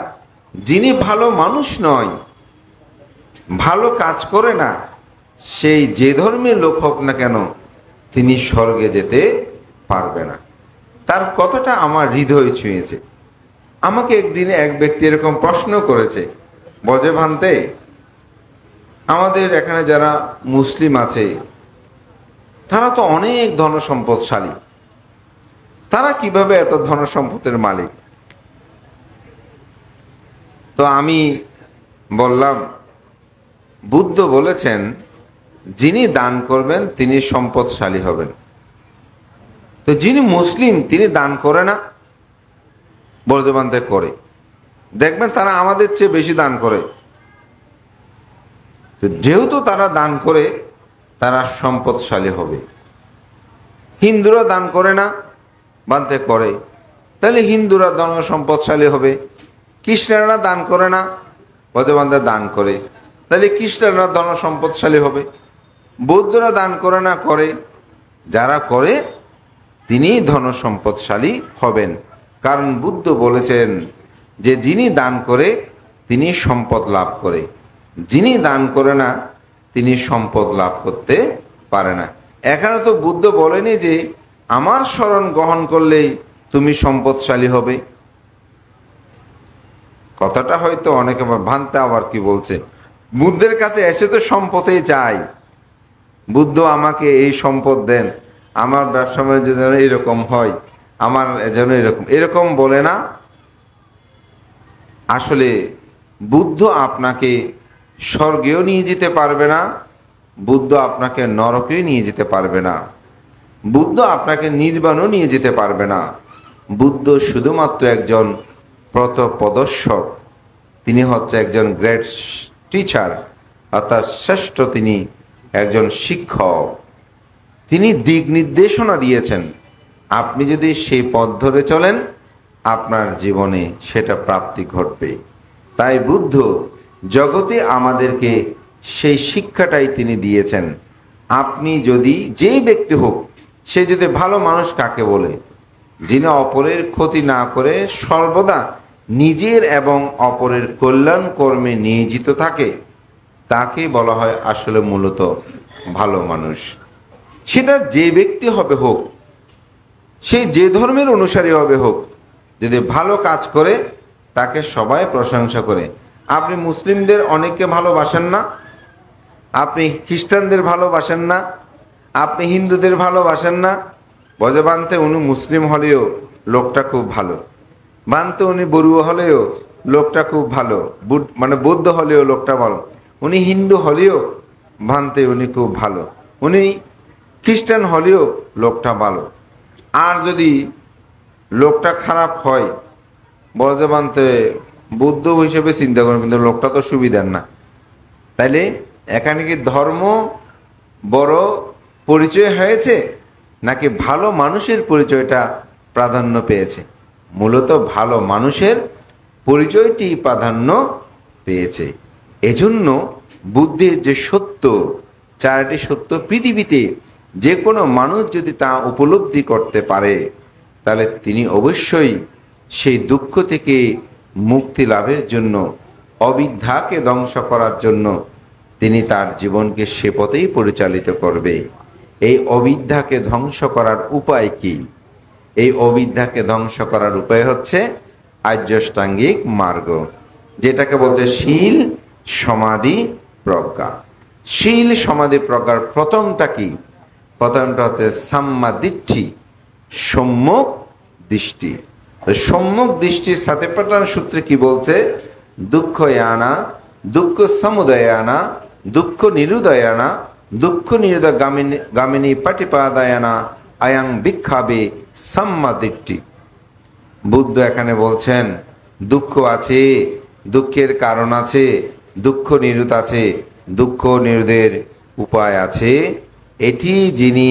যিনি ভালো মানুষ নয়, ভালো কাজ করে না, সেই যে ধর্মের লোক হোক না কেন, তিনি স্বর্গে যেতে পারবে না। তার কথাটা আমার হৃদয় ছুঁয়েছে। আমাকে একদিনে এক ব্যক্তি এরকম প্রশ্ন করেছে, বজে ভান্তে, আমাদের এখানে যারা মুসলিম আছে তারা তো অনেক ধনসম্পদশালী, তারা কিভাবে এত ধনসম্পদের মালিক? তো আমি বললাম, বুদ্ধ বলেছেন যিনি দান করবেন তিনি সম্পদশালী হবেন। তো যিনি মুসলিম তিনি দান করে না, বর্ধমানতে করে, দেখবেন তারা আমাদের চেয়ে বেশি দান করে। তো যেহেতু তারা দান করে, তারা সম্পদশালী হবে। হিন্দুরা দান করে না, বানতে করে, তাহলে হিন্দুরা ধন সম্পদশালী হবে। খ্রিস্টানরা দান করে না, বর্ধমানতে দান করে, তাহলে খ্রিস্টানরা ধন সম্পদশালী হবে। বৌদ্ধরা দান করে না, করে, যারা করে তিনি ধন সম্পদশালী হবেন। কারণ বুদ্ধ বলেছেন যে যিনি দান করে তিনি সম্পদ লাভ করে, যিনি দান করে না তিনি সম্পদ লাভ করতে পারে না। এখানে তো বুদ্ধ বলেনি যে আমার শরণ গ্রহণ করলেই তুমি সম্পদশালী হবে। কথাটা হয়তো অনেকে ভান্তে আবার কি বলছে, বুদ্ধের কাছে এসে তো সম্পদেই চাই, বুদ্ধ আমাকে এই সম্পদ দেন, আমার ব্যবসা বাণিজ্য যেন এরকম হয়, আমার যেন এরকম এরকম বলে না। আসলে বুদ্ধ আপনাকে স্বর্গেও নিয়ে যেতে পারবে না, বুদ্ধ আপনাকে নরকেও নিয়ে যেতে পারবে না, বুদ্ধ আপনাকে নির্বাণও নিয়ে যেতে পারবে না। বুদ্ধ শুধুমাত্র একজন পথপ্রদর্শক, তিনি হচ্ছে একজন গ্রেট টিচার, অর্থাৎ শ্রেষ্ঠ, তিনি একজন শিক্ষক। তিনি দিক নির্দেশনা দিয়েছেন, আপনি যদি সেই পথ ধরে চলেন আপনার জীবনে সেটা প্রাপ্তি ঘটবে। তাই বুদ্ধ জগতে আমাদেরকে সেই শিক্ষাটাই তিনি দিয়েছেন। আপনি যদি যেই ব্যক্তি হোক, সে যদি ভালো মানুষ কাকে বলে, যিনি অপরের ক্ষতি না করে সর্বদা নিজের এবং অপরের কল্যাণ কর্মে নিয়োজিত থাকে, তাকে বলা হয় আসলে মূলত ভালো মানুষ। সেটা যে ব্যক্তি হবে হোক, সে যে ধর্মের অনুসারী হবে হোক, যদি ভালো কাজ করে তাকে সবাই প্রশংসা করে। আপনি মুসলিমদের অনেককে ভালোবাসেন না, আপনি খ্রিস্টানদের ভালোবাসেন না, আপনি হিন্দুদের ভালোবাসেন না, বজে বানতে উনি মুসলিম হলেও লোকটা খুব ভালো, বানতে উনি বড়ুয়া হলেও লোকটা খুব ভালো, মানে বৌদ্ধ হলেও লোকটা ভালো, উনি হিন্দু হলেও ভানতে উনি খুব ভালো, উনি খ্রিস্টান হলেও লোকটা ভালো। আর যদি লোকটা খারাপ হয়, বলতে বানতে বুদ্ধ হিসেবে চিন্তা করেন, কিন্তু লোকটা তো সুবিধার না। তাইলে এখানে কি ধর্ম বড় পরিচয় হয়েছে, নাকি ভালো মানুষের পরিচয়টা প্রাধান্য পেয়েছে? মূলত ভালো মানুষের পরিচয়টি প্রাধান্য পেয়েছে। এজন্য বুদ্ধের যে সত্য, চারটি সত্য পৃথিবীতে যে কোনো মানুষ যদি তা উপলব্ধি করতে পারে, তাহলে তিনি অবশ্যই সেই দুঃখ থেকে মুক্তি লাভের জন্য, অবিদ্যাকে ধ্বংস করার জন্য তিনি তার জীবনকে সে পথেই পরিচালিত করবে। এই অবিদ্যাকে ধ্বংস করার উপায় কি? এই অবিদ্যাকে ধ্বংস করার উপায় হচ্ছে আর্যাষ্টাঙ্গিক মার্গ, যেটাকে বলতে শীল, সমাধি, প্রজ্ঞা। শীল, সমাধি, প্রজ্ঞার প্রথমটা কি? প্রথমটা হচ্ছে সাম্মা দিট্ঠি, সম্যক দৃষ্টি। সম্যক দৃষ্টির সাথে পাঠান সূত্রে কি বলছে? দুঃখ আনা, দুঃখ সমুদয়ানা, দুঃখ নিরুদয়ানা, দুঃখ নিরুদয় গামিনী পাটিপাদায়ানা আয়াং ভিক্ষাবে সাম্মা দিট্ঠি। বুদ্ধ এখানে বলছেন দুঃখ আছে, দুঃখের কারণ আছে, দুঃখ নিরুত আছে, দুঃখ নিরোধের উপায় আছে। এটি যিনি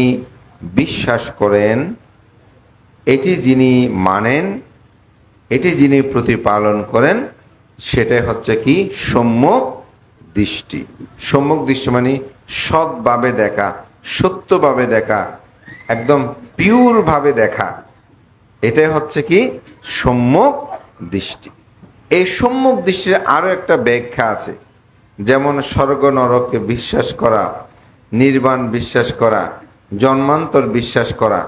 বিশ্বাস করেন, এটি যিনি মানেন, এটি যিনি প্রতিপালন করেন, সেটাই হচ্ছে কি? সম্যক দৃষ্টি। সম্যক দৃষ্টি মানে সৎভাবে দেখা, সত্যভাবে দেখা, একদম পিওরভাবে দেখা, এটাই হচ্ছে কি? সম্যক দৃষ্টি। এই সম্যক দৃষ্টির আরও একটা ব্যাখ্যা আছে, যেমন স্বর্গ নরককে বিশ্বাস করা, নির্বাণ বিশ্বাস করা, জন্মান্তর বিশ্বাস করা,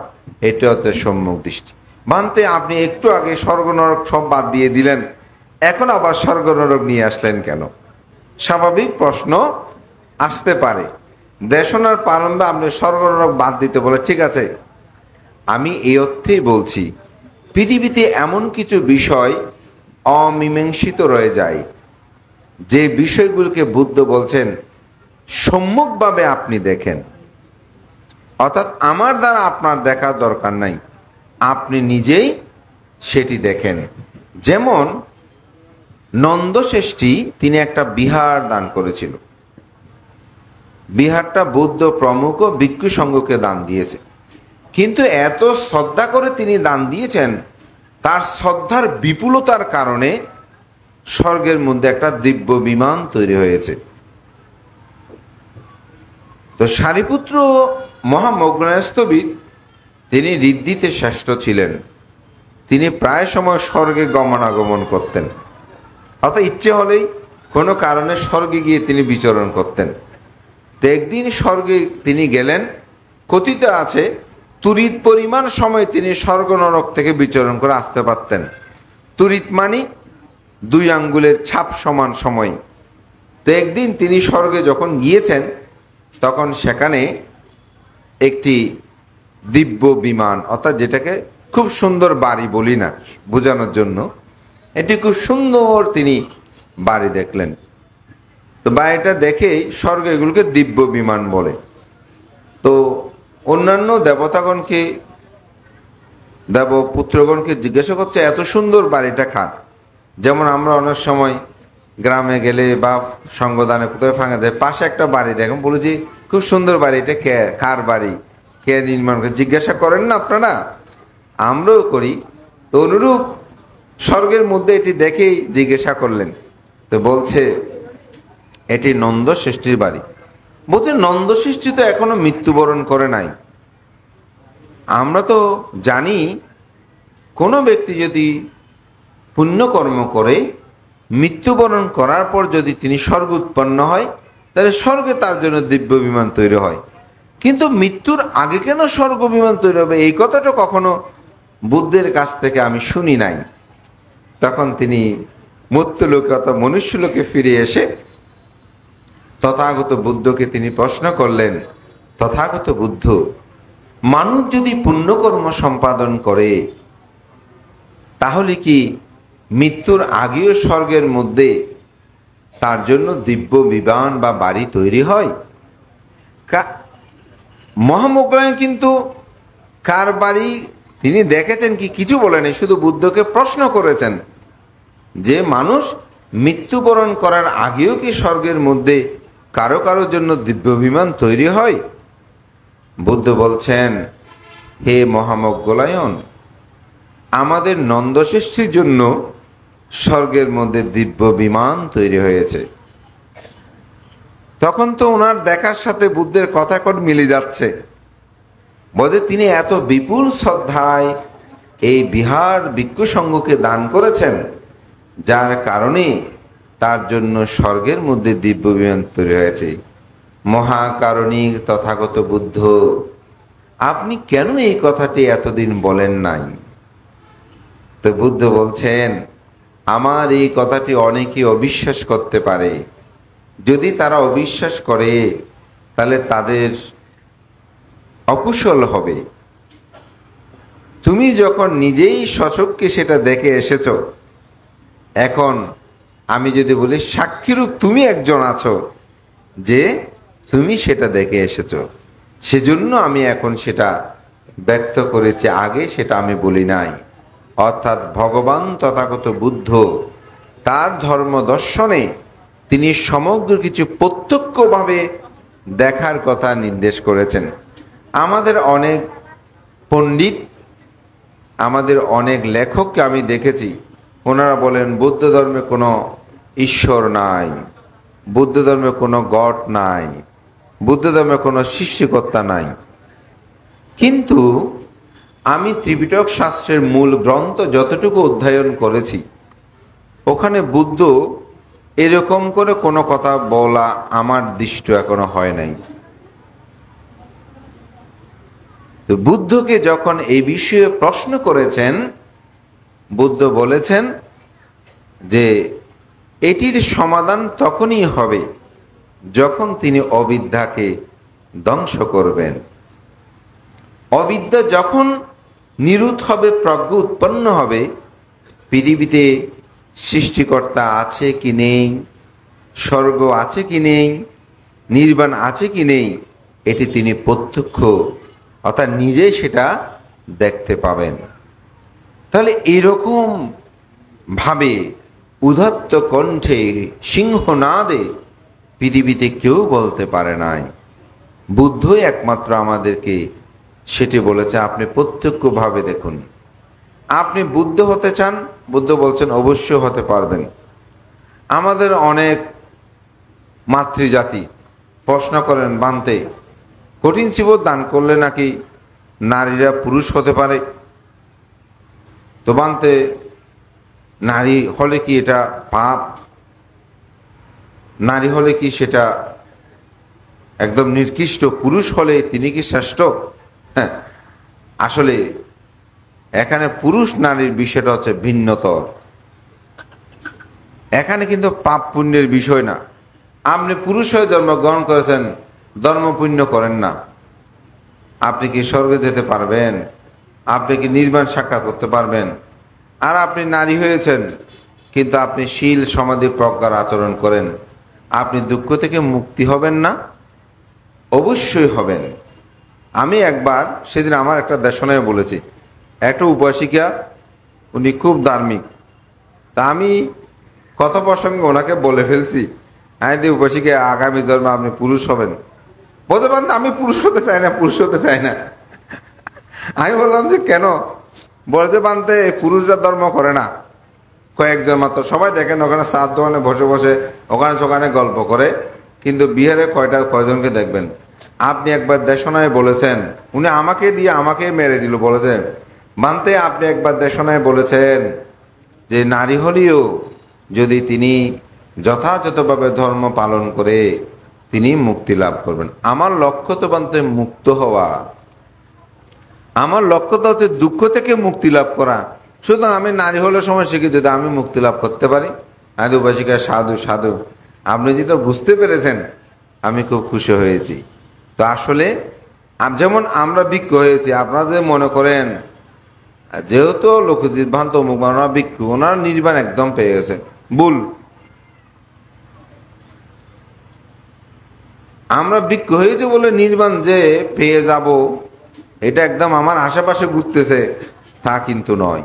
এটা হচ্ছে সম্যক দৃষ্টি। মানতে আপনি একটু আগে স্বর্গ নরক সব বাদ দিয়ে দিলেন, এখন আবার স্বর্গ নরক নিয়ে আসলেন কেন? স্বাভাবিক প্রশ্ন আসতে পারে। দেশনার প্রারম্ভে আপনি স্বর্গ নরক বাদ দিতে বলে, ঠিক আছে, আমি এই অর্থেই বলছি পৃথিবীতে এমন কিছু বিষয় অমীমাংসিত রয়ে যায়, যে বিষয়গুলোকে বুদ্ধ বলছেন সম্যকভাবে আপনি দেখেন, অর্থাৎ আমার দ্বারা আপনার দেখার দরকার নাই, আপনি নিজেই সেটি দেখেন। যেমন নন্দশ্রেষ্ঠী, তিনি একটা বিহার দান করেছিল, বিহারটা বৌদ্ধ প্রমুখ ভিক্ষু সংঘকে দান দিয়েছে, কিন্তু এত শ্রদ্ধা করে তিনি দান দিয়েছেন, তার শ্রদ্ধার বিপুলতার কারণে স্বর্গের মধ্যে একটা দিব্য বিমান তৈরি হয়েছে। তো সারিপুত্র মহামগ্নস্তবিদ, তিনি ঋদ্ধিতে শ্রেষ্ঠ ছিলেন, তিনি প্রায় সময় স্বর্গে গমনাগমন করতেন, অর্থাৎ ইচ্ছে হলেই কোনো কারণে স্বর্গে গিয়ে তিনি বিচরণ করতেন। তো একদিন স্বর্গে তিনি গেলেন, কথিত আছে তুরিত পরিমাণ সময় তিনি স্বর্গ নরক থেকে বিচরণ করে আসতে পারতেন। তুরিত মানে 2 আঙ্গুলের ছাপ সমান সময়। তো একদিন তিনি স্বর্গে যখন গিয়েছেন, তখন সেখানে একটি দিব্য বিমান, অর্থাৎ যেটাকে খুব সুন্দর বাড়ি বলি না বোঝানোর জন্য, এটি খুব সুন্দর তিনি বাড়ি দেখলেন। তো বাড়িটা দেখেই স্বর্গ এগুলোকে দিব্য বিমান বলে। তো অন্যান্য দেবতাগণকে, দেবপুত্রগণকে জিজ্ঞাসা করছে এত সুন্দর বাড়িটা কার। যেমন আমরা অনেক সময় গ্রামে গেলে বা সঙ্গদানে কোথাও ফাঁকা যায়, পাশে একটা বাড়ি দেখেন, বলে যে খুব সুন্দর বাড়ি, এটা কে, কার বাড়ি, কে নির্মাণ করে, জিজ্ঞাসা করেন না আপনারা? আমরাও করি। তো অনুরূপ স্বর্গের মধ্যে এটি দেখেই জিজ্ঞাসা করলেন। তো বলছে এটি নন্দ সৃষ্টির বাড়ি। বলছে নন্দ সৃষ্টি তো এখনো মৃত্যুবরণ করে নাই। আমরা তো জানি কোনো ব্যক্তি যদি পুণ্যকর্ম করে মৃত্যুবরণ করার পর যদি তিনি স্বর্গ উৎপন্ন হয়, তাহলে স্বর্গে তার জন্য দিব্য বিমান তৈরি হয়। কিন্তু মৃত্যুর আগে কেন স্বর্গ বিমান তৈরি হবে, এই কথাটা কখনো বুদ্ধের কাছ থেকে আমি শুনি নাই। তখন তিনি মর্ত্যলোকে অর্থাৎ মনুষ্যলোকে ফিরে এসে তথাগত বুদ্ধকে তিনি প্রশ্ন করলেন, তথাগত বুদ্ধ, মানুষ যদি পুণ্যকর্ম সম্পাদন করে তাহলে কি মৃত্যুর আগেও স্বর্গের মধ্যে তার জন্য দিব্য বিমান বা বাড়ি তৈরি হয়? মহামজ্ঞান কিন্তু কার বাড়ি তিনি দেখেছেন কি কিছু বলেনি, শুধু বুদ্ধকে প্রশ্ন করেছেন যে মানুষ মৃত্যুবরণ করার আগেও কি স্বর্গের মধ্যে কারো কারোর জন্য দিব্য বিমান তৈরি হয়? বুদ্ধ বলছেন, হে মহামজ্ঞলায়ন, আমাদের নন্দশ্রেষ্ঠীর জন্য স্বর্গের মধ্যে দিব্য বিমান তৈরি হয়েছে। তখন তো ওনার দেখার সাথে বুদ্ধের কথা মিলে যাচ্ছে। বলে তিনি এত বিপুল শ্রদ্ধায় এই বিহার ভিক্ষু সংঘকে দান করেছেন, যার কারণে তার জন্য স্বর্গের মধ্যে দিব্য বিমান তৈরি হয়েছে। মহাকারণিক তথাগত বুদ্ধ, আপনি কেন এই কথাটি এতদিন বলেন নাই? তো বুদ্ধ বলছেন, আমার এই কথাটি অনেকে অবিশ্বাস করতে পারে। যদি তারা অবিশ্বাস করে তাহলে তাদের অকুশল হবে। তুমি যখন নিজেই স্বচক্ষে সেটা দেখে এসেছ, এখন আমি যদি বলি সাক্ষীরূপ তুমি একজন আছো যে তুমি সেটা দেখে এসেছ, সেজন্য আমি এখন সেটা ব্যক্ত করেছি, আগে সেটা আমি বলি নাই। অর্থাৎ ভগবান তথাগত বুদ্ধ তার ধর্ম দর্শনে তিনি সমগ্র কিছু প্রত্যক্ষভাবে দেখার কথা নির্দেশ করেছেন। আমাদের অনেক পণ্ডিত, আমাদের অনেক লেখককে আমি দেখেছি, ওনারা বলেন বুদ্ধ ধর্মে কোনো ঈশ্বর নাই, বুদ্ধ ধর্মে কোনো গড নাই, বুদ্ধ ধর্মে কোনো সৃষ্টিকর্তা নাই। কিন্তু আমি ত্রিপিটক শাস্ত্রের মূল গ্রন্থ যতটুকু অধ্যয়ন করেছি, ওখানে বুদ্ধ এরকম করে কোনো কথা বলা আমার দৃষ্টি এখনো হয় নাই। তো বুদ্ধকে যখন এই বিষয়ে প্রশ্ন করেছেন, বুদ্ধ বলেছেন যে এটির সমাধান তখনই হবে যখন তিনি অবিদ্যাকে ধ্বংস করবেন। অবিদ্যা যখন নিরুত হবে, প্রজ্ঞা উৎপন্ন হবে, পৃথিবীতে সৃষ্টিকর্তা আছে কি নেই, স্বর্গ আছে কি নেই, নির্বাণ আছে কি নেই, এটি তিনি প্রত্যক্ষ অর্থাৎ নিজেই সেটা দেখতে পাবেন। তাহলে এরকম ভাবে উদাত্ত কণ্ঠে সিংহনাদে পৃথিবীতে কেউ বলতে পারে নাই। বুদ্ধই একমাত্র আমাদেরকে সেটি বলেছে, আপনি প্রত্যক্ষভাবে দেখুন। আপনি বুদ্ধ হতে চান, বুদ্ধ বলছেন অবশ্যই হতে পারবেন। আমাদের অনেক মাতৃজাতি প্রশ্ন করেন, বানতে কঠিন জীবন দান করলে নাকি নারীরা পুরুষ হতে পারে? তো বানতে নারী হলে কি এটা পাপ? নারী হলে কি সেটা একদম নিকৃষ্ট, পুরুষ হলে তিনি কি শ্রেষ্ঠ? হ্যাঁ, আসলে এখানে পুরুষ নারীর বিষয়টা হচ্ছে ভিন্নতর। এখানে কিন্তু পাপ পুণ্যের বিষয় না। আপনি পুরুষ হয়ে জন্মগ্রহণ করেছেন, ধর্মপুণ্য করেন না, আপনি কি স্বর্গে যেতে পারবেন? আপনি কি নির্বাণ সাক্ষাৎ করতে পারবেন? আর আপনি নারী হয়েছেন, কিন্তু আপনি শীল সমাধি প্রজ্ঞার আচরণ করেন, আপনি দুঃখ থেকে মুক্তি হবেন না? অবশ্যই হবেন। আমি একবার সেদিন আমার একটা দেশনায় বলেছি, একটা উপাসিকা, উনি খুব ধার্মিক, তা আমি কথা প্রসঙ্গে ওনাকে বলে ফেলছি, হ্যাঁ দি উপাসিকা, আগামী জন্মে আপনি পুরুষ হবেন। বলতে পারেন আমি পুরুষ হতে চাই না, পুরুষ হতে চাই না। আমি বললাম যে কেন? বলতে বানতে পুরুষরা ধর্ম করে না, কয়েকজন মাত্র, সবাই দেখেন ওখানে চার দোকানে বসে বসে ওখানে সেখানে গল্প করে, কিন্তু বিহারে কয়জনকে দেখবেন? আপনি একবার দেশনায় বলেছেন, উনি আমাকে দিয়ে আমাকে মেরে দিল, বলেছেন বানতে আপনি একবার দেশনায় বলেছেন যে নারী হলেও যদি তিনি যথাযথভাবে ধর্ম পালন করে তিনি মুক্তি লাভ করবেন। আমার লক্ষ্য তো বানতে মুক্ত হওয়া, আমার লক্ষ্য তো হচ্ছে দুঃখ থেকে মুক্তি লাভ করা। সুতরাং আমি নারী হলে সমস্যা কি, যদি আমি মুক্তি লাভ করতে পারি? আদি উপাসিকা, সাধু সাধু, আপনি যেটা বুঝতে পেরেছেন আমি খুব খুশি হয়েছি। তো আসলে যেমন আমরা ভিক্ষু হয়েছি, আপনারা যে মনে করেন যেহেতু লোকজিৎ ভ্রান্ত অমুক ওনারা ভিক্ষু, ওনার নির্বাণ একদম পেয়ে গেছে, ভুল। আমরা ভিক্ষু হয়েছে বলে নির্বাণ যে পেয়ে যাব, এটা একদম আমার আশেপাশে ঘুরতেছে তা কিন্তু নয়।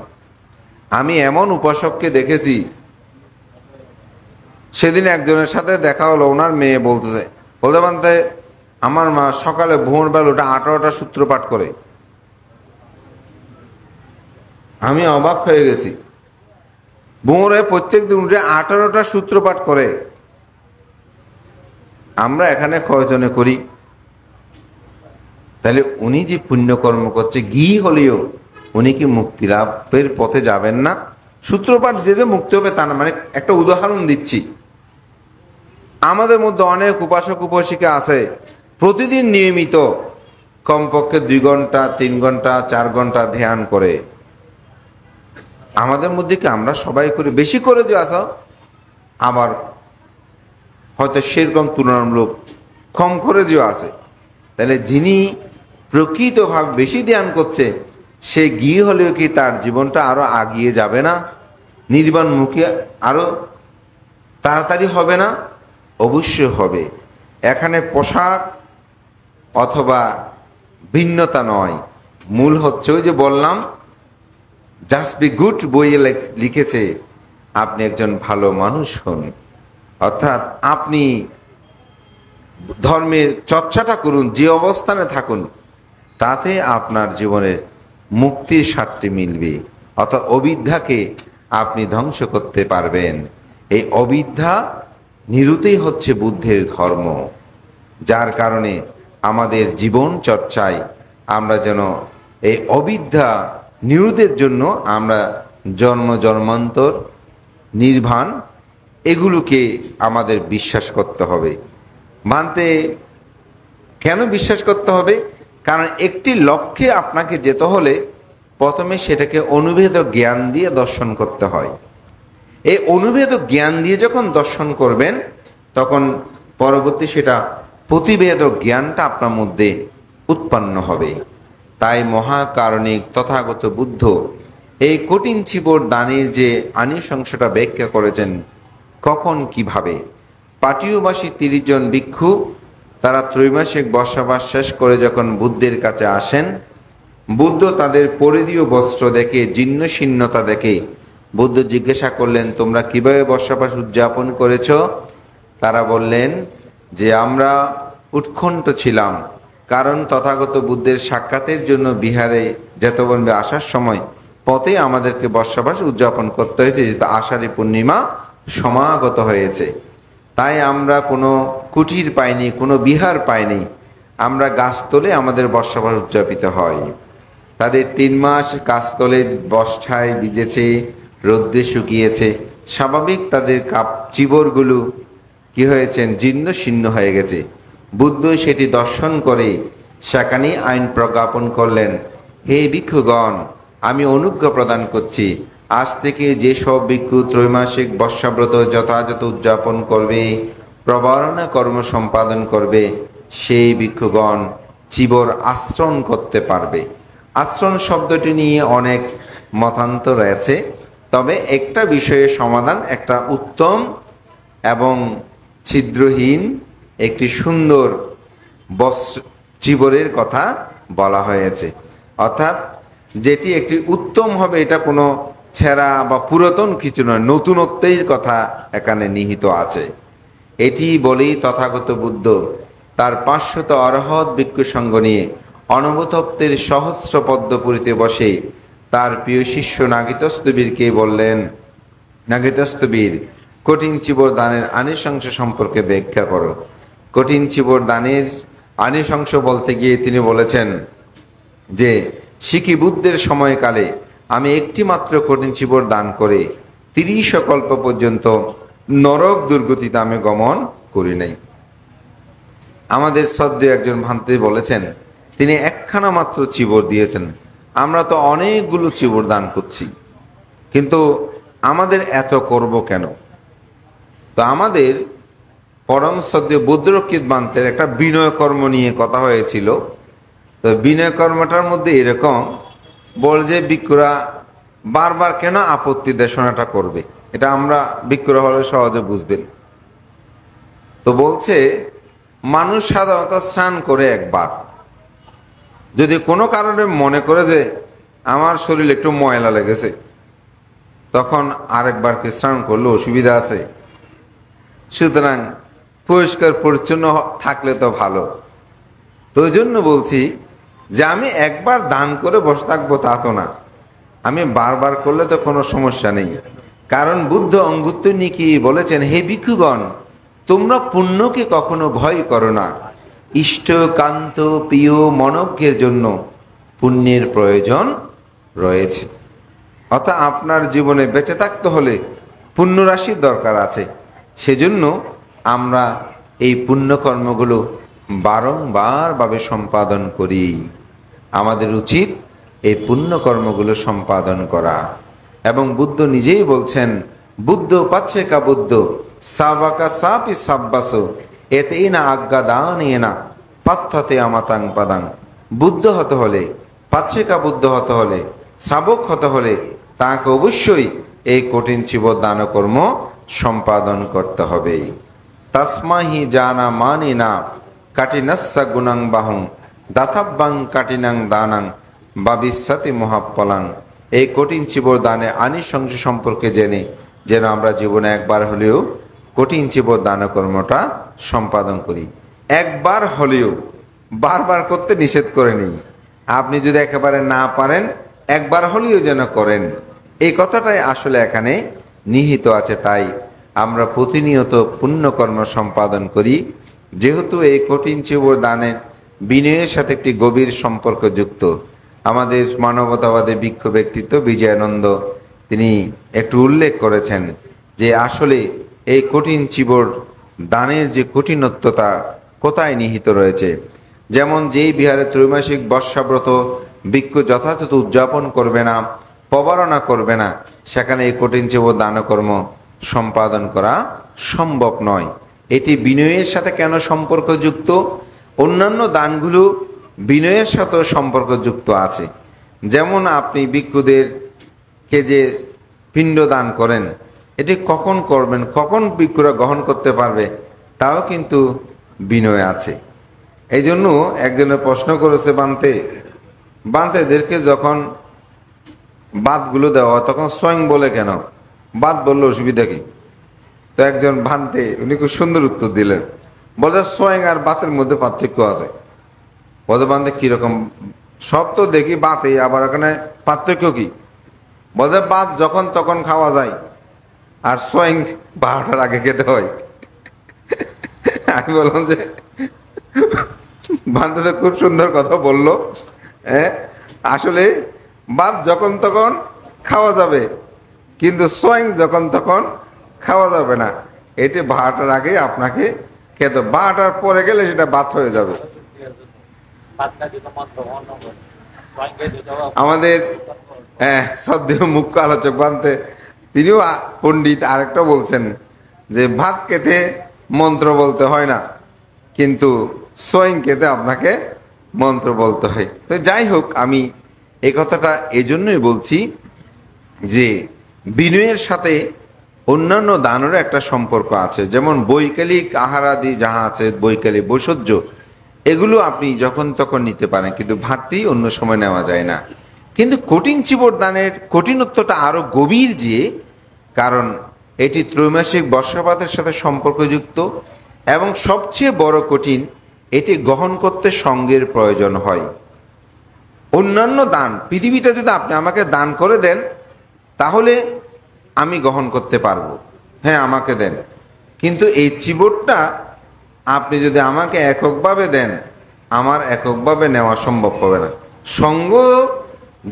আমি এমন উপাসককে দেখেছি, সেদিন একজনের সাথে দেখা হলো, ওনার মেয়ে বলতে পারতে আমার মা সকালে ভোরবেলা ওটা 18টা সূত্রপাঠ করে। আমি অবাক হয়ে গেছি, ভোরে প্রত্যেক দিন উঠে 18টা সূত্রপাঠ করে। আমরা এখানে কয়জনে করি? তাহলে উনি যে পুণ্যকর্ম করছে, ঘি হলেও উনি কি মুক্তি লাভের পথে যাবেন না? সূত্রপাঠ যে মুক্তি হবে তা না। মানে একটা উদাহরণ দিচ্ছি, আমাদের মধ্যে অনেক উপাসক উপাসিকা আছে, প্রতিদিন নিয়মিত কমপক্ষে 2 ঘন্টা 3 ঘন্টা 4 ঘন্টা ধ্যান করে। আমাদের মধ্যে কি আমরা সবাই করি? বেশি করে যে আসো, আবার হয়তো সেরকম তুলনামূলক কম করে যে আছে। তাহলে যিনি প্রকৃতভাবে বেশি ধ্যান করছে, সে গিয়ে হলেও কি তার জীবনটা আরো আগিয়ে যাবে না? নির্বাণ মুখী আরো তাড়াতাড়ি হবে না? অবশ্যই হবে। এখানে পোশাক অথবা ভিন্নতা নয়, মূল হচ্ছে ওই যে বললাম, জাস্ট বি গুড বইয়ে লিখেছে আপনি একজন ভালো মানুষ হন। অর্থাৎ আপনি ধর্মের চর্চাটা করুন, যে অবস্থানে থাকুন, তাতে আপনার জীবনের মুক্তির স্বাদটি মিলবে। অর্থাৎ অবিদ্যাকে আপনি ধ্বংস করতে পারবেন। এই অবিদ্যা নিরুতেই হচ্ছে বুদ্ধের ধর্ম, যার কারণে আমাদের জীবন চর্চায় আমরা যেন এই অবিদ্যা নিরোধের জন্য আমরা জন্ম জন্মান্তর নির্বাণ এগুলোকে আমাদের বিশ্বাস করতে হবে। মানতে কেন বিশ্বাস করতে হবে? কারণ একটি লক্ষ্যে আপনাকে যেতে হলে প্রথমে সেটাকে অনুভেদ জ্ঞান দিয়ে দর্শন করতে হয়। এই অনুভেদ জ্ঞান দিয়ে যখন দর্শন করবেন, তখন পরবর্তী সেটা প্রতিভেদ জ্ঞানটা আপনার মধ্যে উৎপন্ন হবে। তাই মহাকারণিক তথাগত বুদ্ধ এই কঠিন চিবর দানের যে আনিশংসটা ব্যাখ্যা করেছেন, কখন কিভাবে। পাটীয়বাসী 30 জন ভিক্ষু তারা ত্রৈমাসিক বসবাস শেষ করে যখন বুদ্ধের কাছে আসেন, বুদ্ধ তাদের পরিধীয় বস্ত্র দেখে, জীর্ণ শীর্ণতা দেখে বুদ্ধ জিজ্ঞাসা করলেন, তোমরা কিভাবে বসবাস উদযাপন করেছ? তারা বললেন যে আমরা উৎকণ্ঠ ছিলাম, কারণ তথাগত বুদ্ধের সাক্ষাতের জন্য বিহারে যেতবন্দে আসার সময় পথে আমাদেরকে বসবাস উদযাপন করতে হয়েছে, যেহেতু আষাঢ়ী পূর্ণিমা সমাগত হয়েছে। তাই আমরা কোনো কুটির পাইনি, কোনো বিহার পাইনি, আমরা গাছতলে আমাদের বসবাস উদযাপিত হয়। তাদের 3 মাস গাছতলে বষ্ঠায় ভিজেছে, রোদ্রে শুকিয়েছে, স্বাভাবিক তাদের চিবরগুলো কি হয়েছেন, জীর্ণ শীর্ণ হয়ে গেছে। বুদ্ধ সেটি দর্শন করে সেখানেই আইন প্রজ্ঞাপন করলেন, হে ভিক্ষুগণ, আমি অনুজ্ঞা প্রদান করছি, আজ থেকে যেসব ভিক্ষু ত্রৈমাসিক বর্ষাব্রত যথাযথ উদযাপন করবে, প্রবারণা কর্ম সম্পাদন করবে, সেই ভিক্ষুগণ চিবর আশ্রণ করতে পারবে। আশ্রণ শব্দটি নিয়ে অনেক মতান্তর রয়েছে, তবে একটা বিষয়ে সমাধান, একটা উত্তম এবং ছিদ্রহীন একটি সুন্দর চিবরের কথা বলা হয়েছে, অর্থাৎ যেটি একটি উত্তম হবে, এটা কোনো ছেঁড়া বা পুরাতন কিছু নয়, নতুনত্বের কথা এখানে নিহিত আছে। এটি বলেই তথাগত বুদ্ধ তার 500 অরহৎ ভিক্ষু সঙ্গ নিয়ে অনবতপ্তের সহস্র পদ্মপুরীতে বসে তার প্রিয় শিষ্য নাগিতস্তবীরকে বললেন, নাগিতস্তবীর, কঠিন চিবর দানের আনিশংস সম্পর্কে ব্যাখ্যা করো। কঠিন চিবর দানের আনিশংস বলতে গিয়ে তিনি বলেছেন যে শিখি বুদ্ধের সময়কালে আমি একটি মাত্র কঠিন চিবর দান করে 30 কল্প পর্যন্ত নরক দুর্গতিতে আমি গমন করি নাই। আমাদের শ্রদ্ধেয় একজন ভান্তে বলেছেন তিনি একখানা মাত্র চিবর দিয়েছেন, আমরা তো অনেকগুলো চিবর দান করছি, কিন্তু আমাদের এত করব কেন? তো আমাদের পরম শ্রদ্ধেয় বুদ্ধরক্ষিত বান্তের একটা বিনয় কর্ম নিয়ে কথা হয়েছিল। তো বিনয় কর্মটার মধ্যে এরকম বল যে ভিক্ষুরা বারবার কেন আপত্তি দেশনাটা করবে, এটা আমরা ভিক্ষুরা হলে সহজে বুঝবেন। তো বলছে মানুষ সাধারণত স্নান করে একবার, যদি কোনো কারণে মনে করে যে আমার শরীর একটু ময়লা লেগেছে, তখন আরেকবার কি স্নান করলে অসুবিধা আছে? সুতরাং পরিষ্কার পরিচ্ছন্ন থাকলে তো ভালো। তো ওই জন্য বলছি যে আমি একবার দান করে বসে থাকবো তা তো না, আমি বারবার করলে তো কোনো সমস্যা নেই। কারণ বুদ্ধ অঙ্গুত্র নিকি বলেছেন, হে ভিক্ষুগণ, তোমরা পুণ্যকে কখনো ভয় করো না, ইষ্ট কান্ত প্রিয় মনজ্ঞের জন্য পুণ্যের প্রয়োজন রয়েছে। অর্থাৎ আপনার জীবনে বেঁচে থাকতে হলে পুণ্যরাশির দরকার আছে, সেজন্য আমরা এই পুণ্যকর্মগুলো বারংবারভাবে সম্পাদন করি। আমাদের উচিত এই পুণ্যকর্মগুলো সম্পাদন করা। এবং বুদ্ধ নিজেই বলছেন, বুদ্ধ পাচ্ছেকা বুদ্ধ সাবাকা সাপি সাব্বাস এতেই না আজ্ঞা দান এ না পাত্থাতে আমাতাং পাদাং। বুদ্ধ হতে হলে, পাচ্ছেকা বুদ্ধ হতে হলে, শাবক হতে হলে তাকে অবশ্যই এই কঠিন চিবর দানকর্ম সম্পাদন করতে হবে। তস্মাহি জানা মানি না কাটিনাস্সা গুণাং বাহুং দাথাব্বাং কাটিনাং দানাং বাবিস্যাতি মহাপ্পলাং। এই কঠিন চিবর দানে আনিশংস সম্পর্কে জেনে যেন আমরা জীবনে একবার হলেও কঠিন চিবর দানকর্মটা সম্পাদন করি। একবার হলেও, বারবার করতে নিষেধ করে নেই। আপনি যদি একেবারে না পারেন, একবার হলেও যেন করেন, এই কথাটাই আসলে এখানে নিহিত আছে। তাই আমরা প্রতিনিয়ত পুণ্যকর্ম সম্পাদন করি, যেহেতু এই কঠিন চিবর দানের বিনয়ের সাথে একটি গভীর সম্পর্ক যুক্ত। আমাদের মানবতাবাদী বিজ্ঞ ব্যক্তিত্ব বিজয়ানন্দ তিনি একটু উল্লেখ করেছেন যে আসলে এই কঠিন চিবর দানের যে কঠিনত্বতা কোথায় নিহিত রয়েছে। যেমন যেই বিহারে ত্রৈমাসিক বর্ষাব্রত ভিক্ষু যথাযথ উদযাপন করবে না, প্রবারণা করবে না, সেখানে এই কঠিন চিবর দানকর্ম সম্পাদন করা সম্ভব নয়। এটি বিনয়ের সাথে কেন সম্পর্কযুক্ত? অন্যান্য দানগুলো বিনয়ের সাথেও সম্পর্কযুক্ত আছে। যেমন আপনি ভিক্ষুদেরকে যে পিণ্ড দান করেন, এটি কখন করবেন, কখন ভিক্ষুরা গ্রহণ করতে পারবে, তাও কিন্তু বিনয় আছে। এই জন্য একজনের প্রশ্ন করেছে বান্তেদেরকে যখন বাতগুলো দেওয়া হয় তখন স্বয়ং বলে কেন, বাত বললে অসুবিধা কি? তো একজন ভান্তে উনি খুব সুন্দর উত্তর দিলেন, বলে স্বয়ং আর বাতের মধ্যে পার্থক্য আছে। বলে বান্ধে কিরকম? সব তো দেখি বাতে, আবার এখানে পার্থক্য কি? বলে বাত যখন তখন খাওয়া যায়, আর স্বয়ং 12টার আগে খেতে হয়। আমি বললাম যে বান্ধে তো খুব সুন্দর কথা বললো। আসলে বাত যখন তখন খাওয়া যাবে, কিন্তু স্বয়ং যখন তখন খাওয়া যাবে না। এটি 12টার আগে আপনাকে খেতে, 12টার পরে গেলে সেটা বাত হয়ে যাবে। আমাদের শ্রদ্ধেয় মুখ্য আলোচক বানতে তিনিও পণ্ডিত আরেকটা বলছেন যে ভাত খেতে মন্ত্র বলতে হয় না, কিন্তু সোয়িং খেতে আপনাকে মন্ত্র বলতে হয়। তো যাই হোক, আমি এই কথাটা এজন্যই বলছি যে বিনয়ের সাথে অন্যান্য দানেরও একটা সম্পর্ক আছে। যেমন বৈকালিক আহারাদি যাহা আছে, বৈকালিক বৈষজ্য, এগুলো আপনি যখন তখন নিতে পারেন, কিন্তু ভাতটি অন্য সময় নেওয়া যায় না। কিন্তু কঠিন চিবর দানের কঠিনত্বটা আরো গভীর, যে কারণ এটি ত্রৈমাসিক বর্ষাপাতের সাথে সম্পর্কযুক্ত এবং সবচেয়ে বড় কঠিন, এটি গ্রহণ করতে সঙ্গের প্রয়োজন হয়। অন্যান্য দান, পৃথিবীটা যদি আপনি আমাকে দান করে দেন তাহলে আমি গ্রহণ করতে পারবো, হ্যাঁ আমাকে দেন, কিন্তু এই চিবরটা আপনি যদি আমাকে এককভাবে দেন, আমার এককভাবে নেওয়া সম্ভব হবে না। সঙ্গ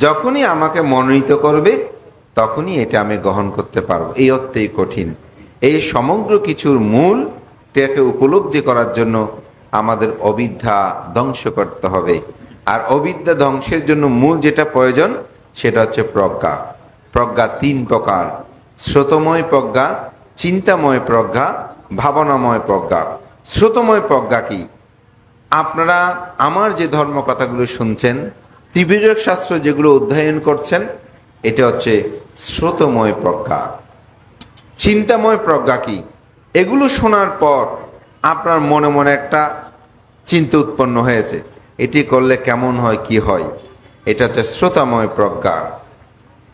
যখনই আমাকে মনোনীত করবে তখনই এটা আমি গ্রহণ করতে পারবো। এই অর্থেই কঠিন। এই সমগ্র কিছুর মূলটাকে উপলব্ধি করার জন্য আমাদের অবিদ্যা ধ্বংস করতে হবে। আর অবিদ্যা ধ্বংসের জন্য মূল যেটা প্রয়োজন সেটা হচ্ছে প্রজ্ঞা। প্রজ্ঞা তিন প্রকার: স্রোতময় প্রজ্ঞা, চিন্তাময় প্রজ্ঞা, ভাবনাময় প্রজ্ঞা। স্রোতময় প্রজ্ঞা কি? আপনারা আমার যে ধর্ম কথাগুলো শুনছেন, ত্রিপিটক শাস্ত্র যেগুলো অধ্যয়ন করছেন, এটা হচ্ছে স্রোতময় প্রজ্ঞা। চিন্তাময় প্রজ্ঞা কি? এগুলো শোনার পর আপনার মনে মনে একটা চিন্তা উৎপন্ন হয়েছে, এটি করলে কেমন হয়, কি হয়, এটা হচ্ছে শ্রোতাময় প্রজ্ঞা।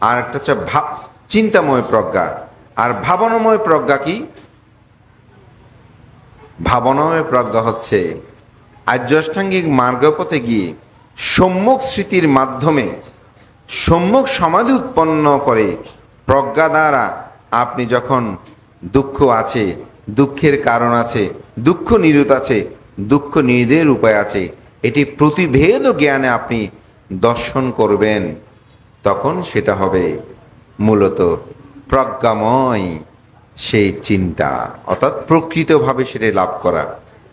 আর একটা হচ্ছে চিন্তাময় প্রজ্ঞা। আর ভাবনাময় প্রজ্ঞা কি? ভাবনাময় প্রজ্ঞা হচ্ছে আর্য অষ্টাঙ্গিক মার্গপথে গিয়ে সম্যক স্মৃতির মাধ্যমে সম্যক সমাধি উৎপন্ন করে প্রজ্ঞা দ্বারা আপনি যখন দুঃখ আছে, দুঃখের কারণ আছে, দুঃখ নিরুত আছে, দুঃখ নিরোধের উপায় আছে, এটি প্রতিভেদ জ্ঞানে আপনি দর্শন করবেন, তখন সেটা হবে মূলত প্রজ্ঞাময় সেই চিন্তা, অর্থাৎ প্রকৃতভাবে সেটা লাভ করা।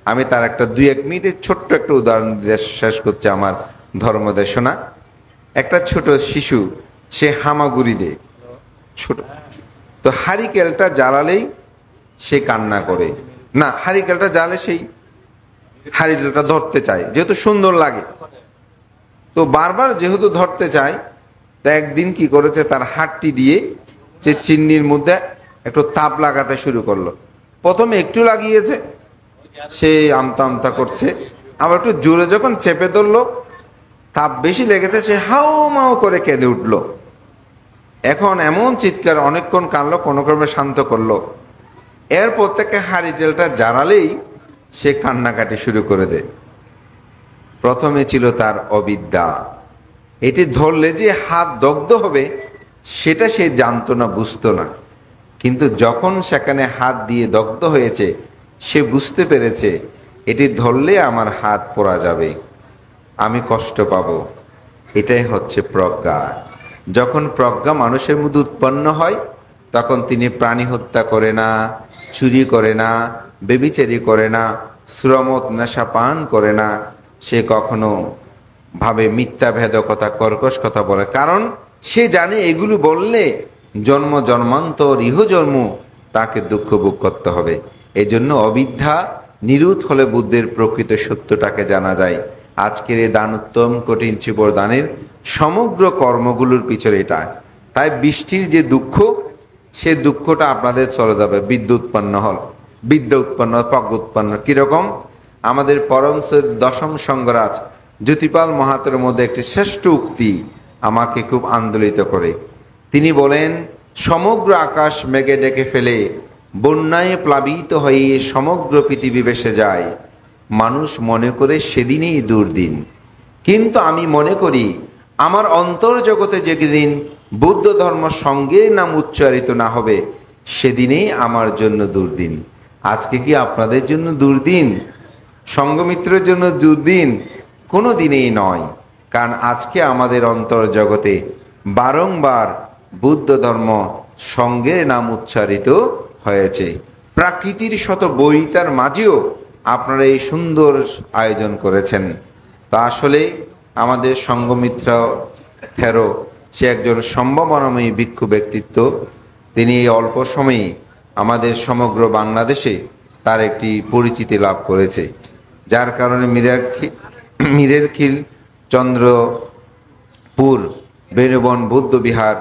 আমি তার একটা 2-1 মিনিটের ছোট্ট একটা উদাহরণ দিয়ে শেষ করছি আমার ধর্মদেশনা। একটা ছোট শিশু, সে হামাগুড়ি দেয়, ছোট তো হারিকেলটা জ্বালালেই সে কান্না করে, না হারিকেলটা জ্বালে সেই হারিকেলটা ধরতে চায়, যেহেতু সুন্দর লাগে, তো বারবার যেহেতু ধরতে চায়, তা একদিন কি করেছে, তার হাতটি দিয়ে সে চিন্নির মধ্যে একটু তাপ লাগাতে শুরু করলো। প্রথমে একটু লাগিয়েছে, সে আমতা আমতা করছে, আবার একটু জোরে যখন চেপে ধরলো, তাপ বেশি লেগেছে, সে হাউ মাউ করে কেঁদে উঠলো। এখন এমন চিৎকার, অনেকক্ষণ কাঁদলো, কোনো ক্রমে শান্ত করলো। এরপর থেকে হারিকেলটা জ্বালালেই সে কান্নাকাটি শুরু করে দেয়। প্রথমে ছিল তার অবিদ্যা, এটি ধরলে যে হাত দগ্ধ হবে সেটা সে জানতো না, বুঝতো না। কিন্তু যখন সেখানে হাত দিয়ে দগ্ধ হয়েছে, সে বুঝতে পেরেছে এটি ধরলে আমার হাত পোড়া যাবে, আমি কষ্ট পাব। এটাই হচ্ছে প্রজ্ঞা। যখন প্রজ্ঞা মানুষের মধ্যে উৎপন্ন হয়, তখন তিনি প্রাণী হত্যা করে না, চুরি করে না, বেবিচারি করে না, শ্রমত নেশা পান করে না, সে কখনো ভাবে মিথ্যা ভেদ কথা, কর্কশ কথা বলে, কারণ সে জানে এগুলো বললে জন্ম জন্মান্তর ইহজন্ম তাকে দুঃখ ভোগ করতে হবে। এই জন্য অবিদ্যা নিরুত হলে বুদ্ধের প্রকৃত সত্যটাকে জানা যায়। আজকের এই দান উত্তম কঠিন চিবর দানের সমগ্র কর্মগুলোর পিছনে এটা। তাই বৃষ্টির যে দুঃখ, সে দুঃখটা আপনাদের চলে যাবে। বিদ্যুৎ উৎপন্ন হল, বিদ্যা উৎপন্ন, প্রজ্ঞা উৎপন্ন। কিরকম? আমাদের পরম দশম সঙ্গরাজ জ্যোতিপাল মাহাতোর মধ্যে একটি শ্রেষ্ঠ উক্তি আমাকে খুব আন্দোলিত করে। তিনি বলেন, সমগ্র আকাশ মেঘে ডেকে ফেলে বন্যায় প্লাবিত হয়ে সমগ্র পৃথিবী ভেসে যায়, মানুষ মনে করে সেদিনই দুর্দিন। কিন্তু আমি মনে করি আমার অন্তর্জগতে যেদিন বুদ্ধ ধর্ম সঙ্গের নাম উচ্চারিত না হবে, সেদিনেই আমার জন্য দুর্দিন। আজকে কি আপনাদের জন্য দুর্দিন? সঙ্গমিত্রের জন্য দুর্দিন? কোনো দিনেই নয়। কারণ আজকে আমাদের অন্তর্জগতে বারংবার বুদ্ধ ধর্ম সঙ্গের নাম উচ্চারিত হয়েছে। প্রাকৃতির শত বৈরিতার মাঝেও আপনারা এই সুন্দর আয়োজন করেছেন। তা আসলে আমাদের সঙ্গমিত্র থেরো, সে একজন সম্ভাবনাময়ী ভিক্ষু ব্যক্তিত্ব। তিনি এই অল্প সময়ে আমাদের সমগ্র বাংলাদেশে তার একটি পরিচিতি লাভ করেছে। যার কারণে মিরেরখিল চন্দ্রপুর বেনুবন বৌদ্ধ বিহার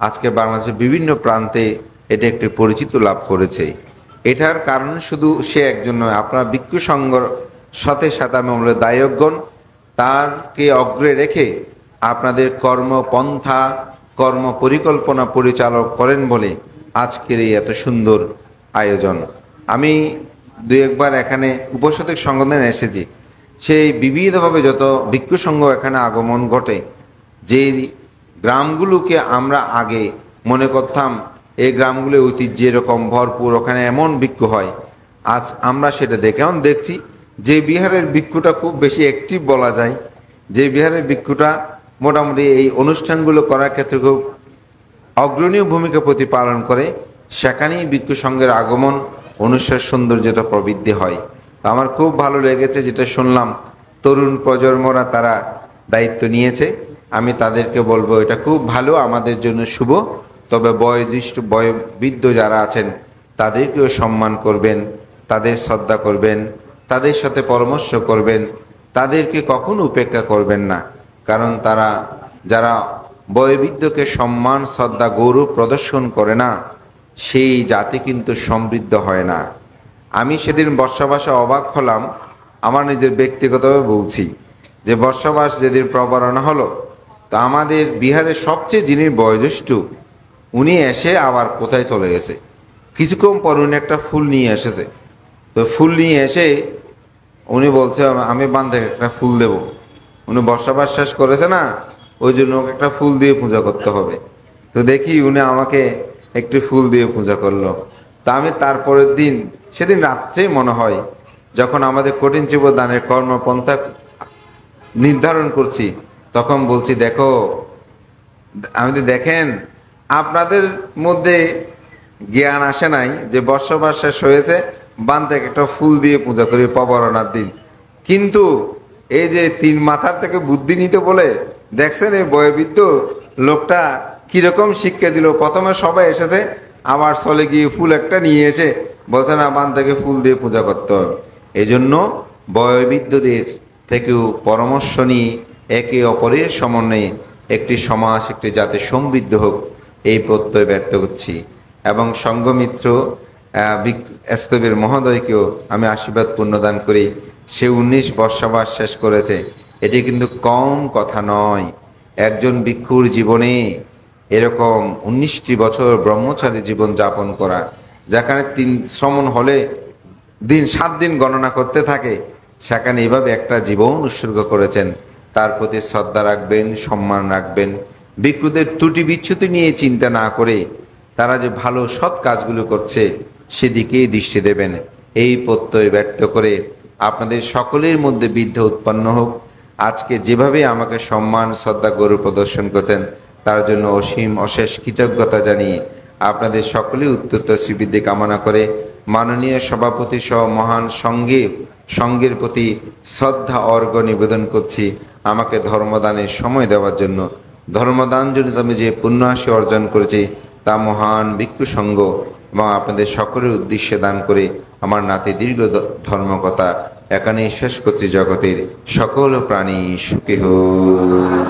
আজকে বাংলাদেশের বিভিন্ন প্রান্তে এটা একটি পরিচিত লাভ করেছে। এটার কারণ শুধু সে একজন নয়, আপনার ভিক্ষু সংঘর সাথে সাথে আমি বলবো দায়কগণ তারকে অগ্রে রেখে আপনাদের কর্মপন্থা কর্ম পরিকল্পনা পরিচালক করেন বলে আজকের এই এত সুন্দর আয়োজন। আমি দুই একবার এখানে উপসদক সংগঠনে এসেছি, সেই বিবিধভাবে যত ভিক্ষু সংঘ এখানে আগমন ঘটে, যে গ্রামগুলোকে আমরা আগে মনে করতাম এই গ্রামগুলো ঐতিহ্য এরকম ভরপুর, ওখানে এমন ভিক্ষু হয়, আজ আমরা সেটা দেখে এখন দেখছি যে বিহারের ভিক্ষুটা খুব বেশি অ্যাক্টিভ বলা যায়, যে বিহারের ভিক্ষুটা মোটামুটি এই অনুষ্ঠানগুলো করার ক্ষেত্রে খুব অগ্রণীয় ভূমিকা প্রতিপালন করে, সেখানেই ভিক্ষু সংঘের আগমন অনুষ্ঠান সৌন্দর্যটা প্রবৃদ্ধি হয়। তো আমার খুব ভালো লেগেছে যেটা শুনলাম, তরুণ প্রজন্মরা তারা দায়িত্ব নিয়েছে। আমি তাদেরকে বলবো এটা খুব ভালো, আমাদের জন্য শুভ। তবে বয়োবৃদ্ধ যারা আছেন তাদেরকেও সম্মান করবেন, তাদের শ্রদ্ধা করবেন, তাদের সাথে পরামর্শ করবেন, তাদেরকে কখনো উপেক্ষা করবেন না। কারণ তারা যারা বয়োবৃদ্ধকে সম্মান শ্রদ্ধা গৌরব প্রদর্শন করে না, সেই জাতি কিন্তু সমৃদ্ধ হয় না। আমি সেদিন বর্ষাবাসে অবাক হলাম, আমার নিজের ব্যক্তিগতভাবে বলছি, যে বর্ষাবাস যেদিন প্রবরণ হলো, তা আমাদের বিহারের সবচেয়ে যিনি বয়োজ্যেষ্ঠ উনি এসে আবার কোথায় চলে গেছে, কিছুক্ষণ পর উনি একটা ফুল নিয়ে এসেছে। তো ফুল নিয়ে এসে উনি বলছে আমি বান থেকে একটা ফুল দেব। উনি বর্ষাবাস শেষ করেছে না, ওই জন্য ওকে একটা ফুল দিয়ে পূজা করতে হবে। তো দেখি উনি আমাকে একটি ফুল দিয়ে পূজা করলো। তা আমি তারপরের দিন, সেদিন রাত্রেই মনে হয়, যখন আমাদের কঠিন জীবদানের কর্মপন্থা নির্ধারণ করছি, তখন বলছি দেখো, আমি তো দেখেন আপনাদের মধ্যে জ্ঞান আসে নাই যে বর্ষাবাস শেষ হয়েছে, বান থেকে একটা ফুল দিয়ে পূজা করি প্রবরণার দিন। কিন্তু এই যে 3 মাথার থেকে বুদ্ধি নিতে বলে দেখছেন এই বয়োবৃদ্ধ লোকটা কিরকম শিক্ষা দিল। প্রথমে সবাই এসেছে, আবার চলে গিয়ে ফুল একটা নিয়ে এসে বলছে না বান থেকে ফুল দিয়ে পূজা করতে হবে। এই জন্য বয়োবৃদ্ধদের থেকেও পরামর্শ নিয়ে একে অপরের সমন্বয়ে একটি সমাজ, একটি জাতি সমৃদ্ধ হোক, এই প্রত্যয় ব্যক্ত করছি। এবং সংঘমিত্র স্তবের মহোদয়কেও আমি আশীর্বাদ পুণ্যদান করি। সে 19 বর্ষাবাস শেষ করেছে, এটি কিন্তু কম কথা নয়। একজন ভিক্ষুর জীবনে এরকম 19টি বছর ব্রহ্মচারী জীবন যাপন করা, যেখানে 3 শ্রমণ হলে 7 দিন গণনা করতে থাকে, সেখানে এভাবে একটা জীবন উৎসর্গ করেছেন। তার প্রতি শ্রদ্ধা রাখবেন, সম্মান রাখবেন। ভিক্ষুদের ত্রুটি বিচ্যুতি নিয়ে চিন্তা না করে তারা যে ভালো সৎ কাজগুলো করছে সেদিকেই দৃষ্টি দেবেন। এই প্রত্যয় ব্যক্ত করে আপনাদের সকলের মধ্যে বিদ্যা উৎপন্ন হোক। আজকে যেভাবে আমাকে সম্মান শ্রদ্ধা গৌরব প্রদর্শন করছেন তার জন্য অসীম অশেষ কৃতজ্ঞতা জানিয়ে আপনাদের সকলেই উত্তরোত্তর শ্রীবৃদ্ধি কামনা করে মাননীয় সভাপতি সহ মহান সঙ্গের প্রতি শ্রদ্ধা অর্ঘ্য নিবেদন করছি আমাকে ধর্মদানের সময় দেওয়ার জন্য। ধর্মদান জনিত আমি যে পুণ্য রাশি অর্জন করেছি তা মহান ভিক্ষু সংঘ এবং আপনাদের সকলের উদ্দেশ্যে দান করে আমার নাতি দীর্ঘ ধর্মকথা এখানেই শেষ করছি। জগতের সকল প্রাণী সুখী হোক।